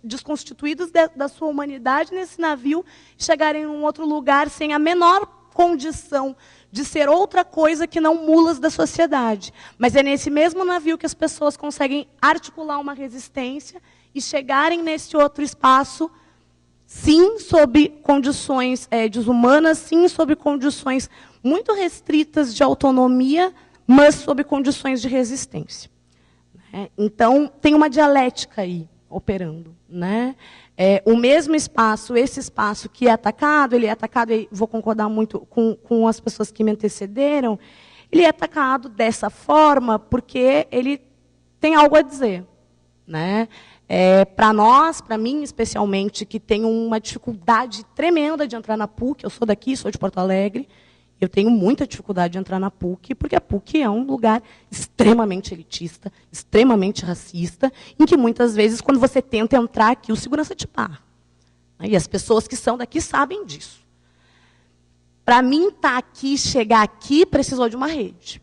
desconstituídos da sua humanidade nesse navio, chegarem em um outro lugar sem a menor condição de ser outra coisa que não mulas da sociedade. Mas é nesse mesmo navio que as pessoas conseguem articular uma resistência e chegarem nesse outro espaço, sim, sob condições desumanas, sim, sob condições muito restritas de autonomia, mas sob condições de resistência. Então, tem uma dialética aí operando, né? O mesmo espaço, esse espaço que é atacado, ele é atacado, e vou concordar muito com as pessoas que me antecederam, ele é atacado dessa forma porque ele tem algo a dizer, né? Para nós, para mim especialmente, que tenho uma dificuldade tremenda de entrar na PUC, eu sou daqui, sou de Porto Alegre, eu tenho muita dificuldade de entrar na PUC, porque a PUC é um lugar extremamente elitista, extremamente racista, em que muitas vezes, quando você tenta entrar aqui, o segurança te para. E as pessoas que são daqui sabem disso. Para mim estar aqui, chegar aqui, precisou de uma rede,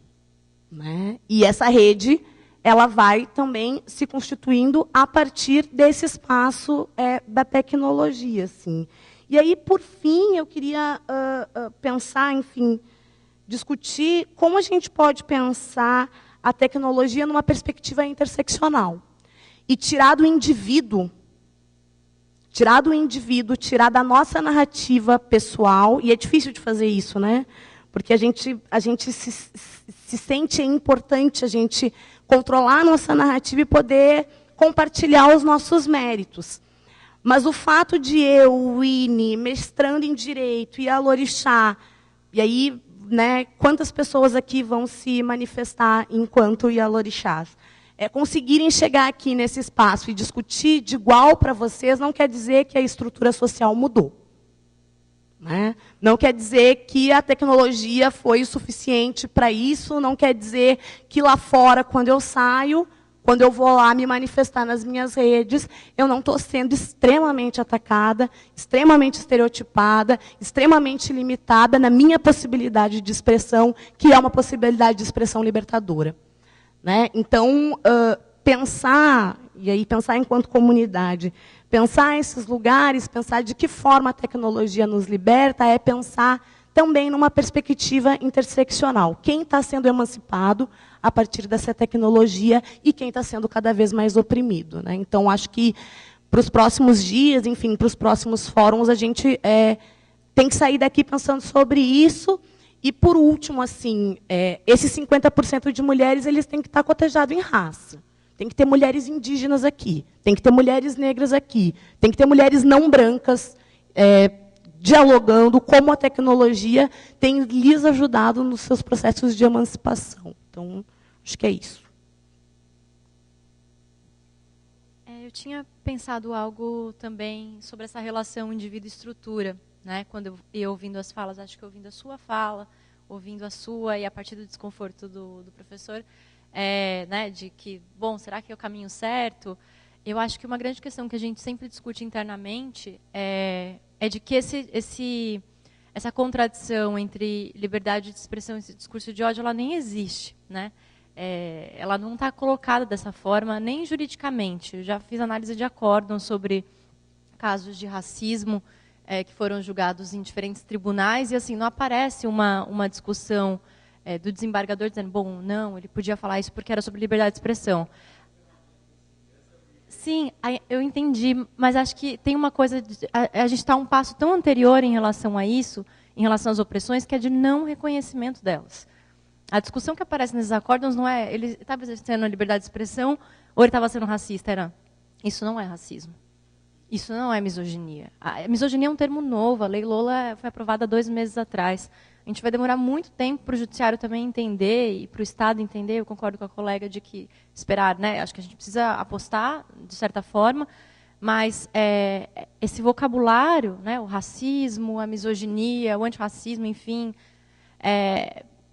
né? E essa rede, ela vai também se constituindo a partir desse espaço da tecnologia, assim. E aí, por fim, eu queria pensar, enfim, discutir como a gente pode pensar a tecnologia numa perspectiva interseccional. E tirar do indivíduo, tirar da nossa narrativa pessoal, e é difícil de fazer isso, né? Porque a gente se sente importante a gente controlar a nossa narrativa e poder compartilhar os nossos méritos. Mas o fato de eu, Winnie, mestrando em Direito, e a Lorixá, e aí, né, quantas pessoas aqui vão se manifestar enquanto Ialorixás, conseguirem chegar aqui nesse espaço e discutir de igual para vocês, não quer dizer que a estrutura social mudou. Né? Não quer dizer que a tecnologia foi o suficiente para isso, não quer dizer que lá fora, quando eu saio, quando eu vou lá me manifestar nas minhas redes, eu não estou sendo extremamente atacada, extremamente estereotipada, extremamente limitada na minha possibilidade de expressão, que é uma possibilidade de expressão libertadora. Né? Então, pensar enquanto comunidade, pensar esses lugares, pensar de que forma a tecnologia nos liberta, é pensar também numa perspectiva interseccional. Quem está sendo emancipado a partir dessa tecnologia e quem está sendo cada vez mais oprimido. Né? Então, acho que para os próximos dias, enfim, para os próximos fóruns, a gente tem que sair daqui pensando sobre isso. E, por último, assim, esses 50% de mulheres, eles têm que estar cotejados em raça. Tem que ter mulheres indígenas aqui, tem que ter mulheres negras aqui, tem que ter mulheres não brancas dialogando como a tecnologia tem lhes ajudado nos seus processos de emancipação. Então, acho que é isso. Eu tinha pensado algo também sobre essa relação indivíduo-estrutura. Né? Quando eu ia ouvindo as falas, acho que ouvindo a sua fala, ouvindo a sua, e a partir do desconforto do professor, né, de que, bom, será que é o caminho certo? Eu acho que uma grande questão que a gente sempre discute internamente é de que essa contradição entre liberdade de expressão e esse discurso de ódio, ela nem existe. Né? Ela não está colocada dessa forma, nem juridicamente. Eu já fiz análise de acórdão sobre casos de racismo que foram julgados em diferentes tribunais, e assim não aparece uma discussão do desembargador dizendo, bom, não, ele podia falar isso porque era sobre liberdade de expressão. Sim, eu entendi, mas acho que tem uma coisa, a gente está um passo tão anterior em relação a isso, em relação às opressões, que é de não reconhecimento delas. A discussão que aparece nesses acórdãos não é, ele estava exercendo a liberdade de expressão ou ele estava sendo racista, isso não é racismo. Isso não é misoginia. A misoginia é um termo novo, a Lei Lola foi aprovada 2 meses atrás. A gente vai demorar muito tempo para o judiciário também entender e para o Estado entender. Eu concordo com a colega de que esperar, né? Acho que a gente precisa apostar, de certa forma, mas esse vocabulário, né? O racismo, a misoginia, o antirracismo, enfim,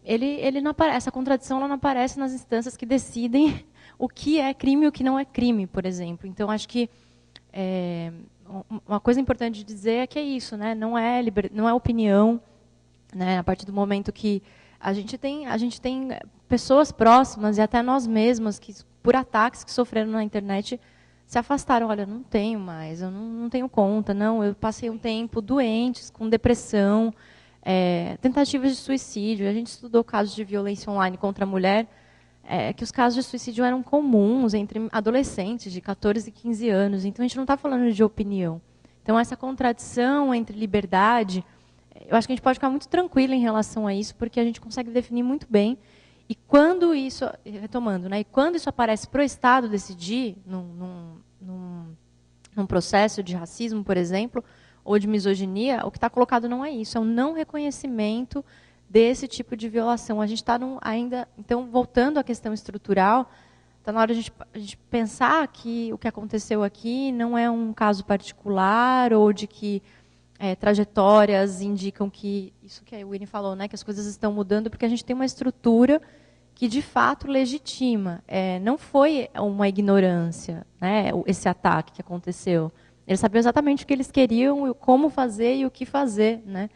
ele não aparece, essa contradição ela não aparece nas instâncias que decidem o que é crime e o que não é crime, por exemplo. Então, acho que uma coisa importante de dizer é que é isso, né? Não é opinião. Né, a partir do momento que a gente tem pessoas próximas e até nós mesmas que por ataques que sofreram na internet se afastaram. Olha, não tenho mais, eu não tenho conta, não. Eu passei um tempo doentes, com depressão, tentativas de suicídio. A gente estudou casos de violência online contra a mulher, que os casos de suicídio eram comuns entre adolescentes de 14 e 15 anos. Então, a gente não está falando de opinião. Então, essa contradição entre liberdade, eu acho que a gente pode ficar muito tranquilo em relação a isso, porque a gente consegue definir muito bem. E quando isso, retomando, né, e quando isso aparece para o Estado decidir, num processo de racismo, por exemplo, ou de misoginia, o que está colocado não é isso, é um não reconhecimento desse tipo de violação. A gente está ainda, então, voltando à questão estrutural, está na hora de a gente pensar que o que aconteceu aqui não é um caso particular, ou de que trajetórias indicam que, isso que a Winnie falou, né, que as coisas estão mudando, porque a gente tem uma estrutura que, de fato, legitima. Não foi uma ignorância, né, esse ataque que aconteceu. Eles sabiam exatamente o que eles queriam, como fazer e o que fazer, né?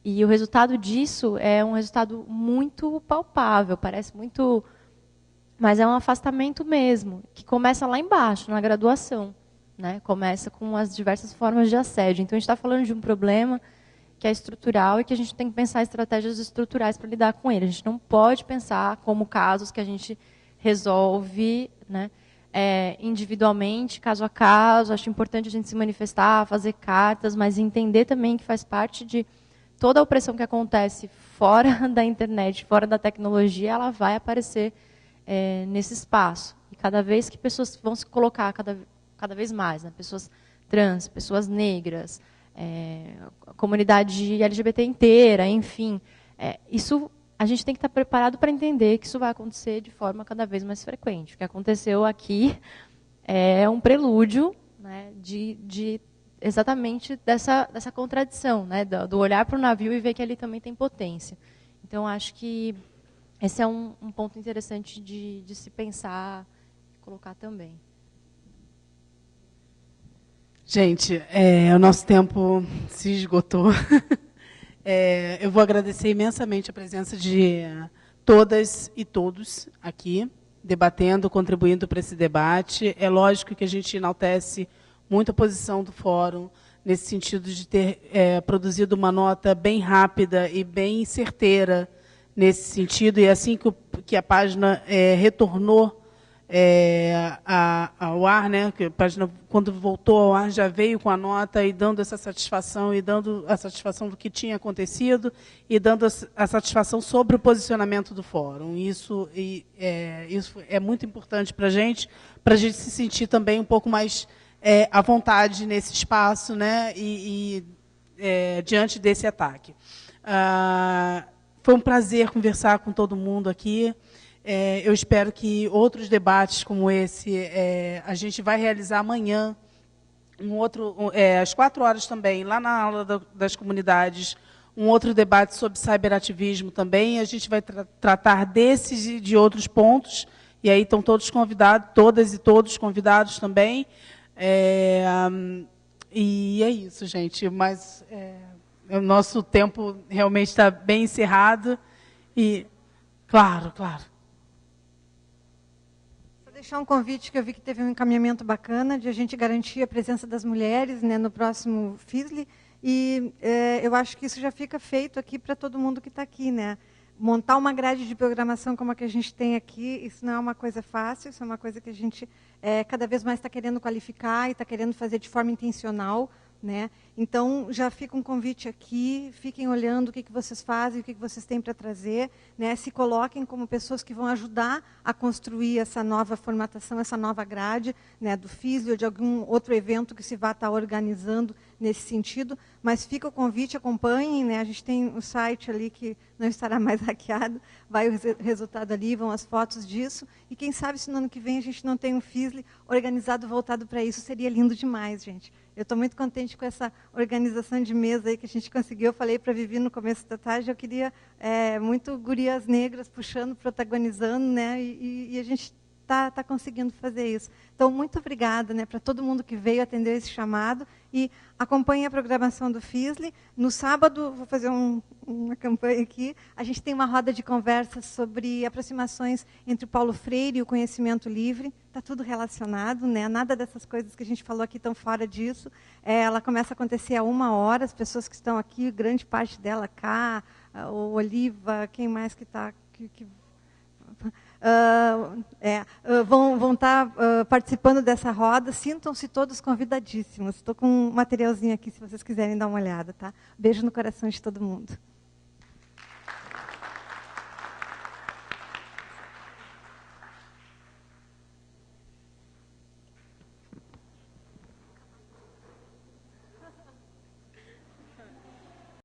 E o resultado disso é um resultado muito palpável, parece muito... Mas é um afastamento mesmo, que começa lá embaixo, na graduação, né? Começa com as diversas formas de assédio. Então, a gente está falando de um problema que é estrutural e que a gente tem que pensar estratégias estruturais para lidar com ele. A gente não pode pensar como casos que a gente resolve, né, individualmente, caso a caso. Acho importante a gente se manifestar, fazer cartas, mas entender também que faz parte de toda a opressão que acontece fora da internet, fora da tecnologia, ela vai aparecer nesse espaço. E cada vez que pessoas vão se colocar, cada vez mais, né, pessoas trans, pessoas negras, a comunidade LGBT inteira, enfim, isso a gente tem que estar preparado para entender que isso vai acontecer de forma cada vez mais frequente. O que aconteceu aqui é um prelúdio, né, de exatamente dessa contradição, né, do olhar para o navio e ver que ali também tem potência. Então, acho que esse é um ponto interessante de se pensar e colocar também. Gente, o nosso tempo se esgotou. Eu vou agradecer imensamente a presença de todas e todos aqui, debatendo, contribuindo para esse debate. É lógico que a gente enaltece muito a posição do Fórum, nesse sentido de ter produzido uma nota bem rápida e bem certeira nesse sentido. E assim que a página retornou ao ar, né, que a página, quando voltou ao ar, já veio com a nota e dando essa satisfação, e dando a satisfação do que tinha acontecido, e dando a satisfação sobre o posicionamento do Fórum. Isso é muito importante para a gente se sentir também um pouco mais à vontade nesse espaço, né, diante desse ataque. Foi um prazer conversar com todo mundo aqui. Eu espero que outros debates como esse, a gente vai realizar amanhã, às 4h também, lá na aula das comunidades, um outro debate sobre cyberativismo também. A gente vai tratar desses e de outros pontos, e aí estão todos convidados, todas e todos convidados também. E é isso, gente. Mas o nosso tempo realmente está bem encerrado. E, claro. Deixar um convite, que eu vi que teve um encaminhamento bacana de a gente garantir a presença das mulheres, né, no próximo FISLE, e eu acho que isso já fica feito aqui para todo mundo que está aqui, né? Montar uma grade de programação como a que a gente tem aqui, isso não é uma coisa fácil, isso é uma coisa que a gente cada vez mais está querendo qualificar e está querendo fazer de forma intencional, né? Então, já fica um convite aqui, fiquem olhando o que vocês fazem, o que vocês têm para trazer, né? Se coloquem como pessoas que vão ajudar a construir essa nova formatação, essa nova grade, né, do FISLE ou de algum outro evento que se vá estar organizando nesse sentido. Mas fica o convite, acompanhem, né? A gente tem um site ali que não estará mais hackeado, vai o resultado ali, vão as fotos disso, e quem sabe se no ano que vem a gente não tem um FISLE organizado, voltado para isso, seria lindo demais, gente. Eu estou muito contente com essa organização de mesa aí que a gente conseguiu. Eu falei para a Vivi no começo da tarde, eu queria muito gurias negras puxando, protagonizando, né? E a gente está conseguindo fazer isso. Então, muito obrigada, né, para todo mundo que veio atender esse chamado e acompanhe a programação do FISLE. No sábado, vou fazer uma campanha aqui, a gente tem uma roda de conversa sobre aproximações entre o Paulo Freire e o conhecimento livre. Está tudo relacionado, né? Nada dessas coisas que a gente falou aqui estão fora disso. Ela começa a acontecer a 1h, as pessoas que estão aqui, grande parte dela, cá, o Oliva, quem mais que está... vão estar participando dessa roda. Sintam-se todos convidadíssimos. Estou com um materialzinho aqui, se vocês quiserem dar uma olhada. Tá? Beijo no coração de todo mundo.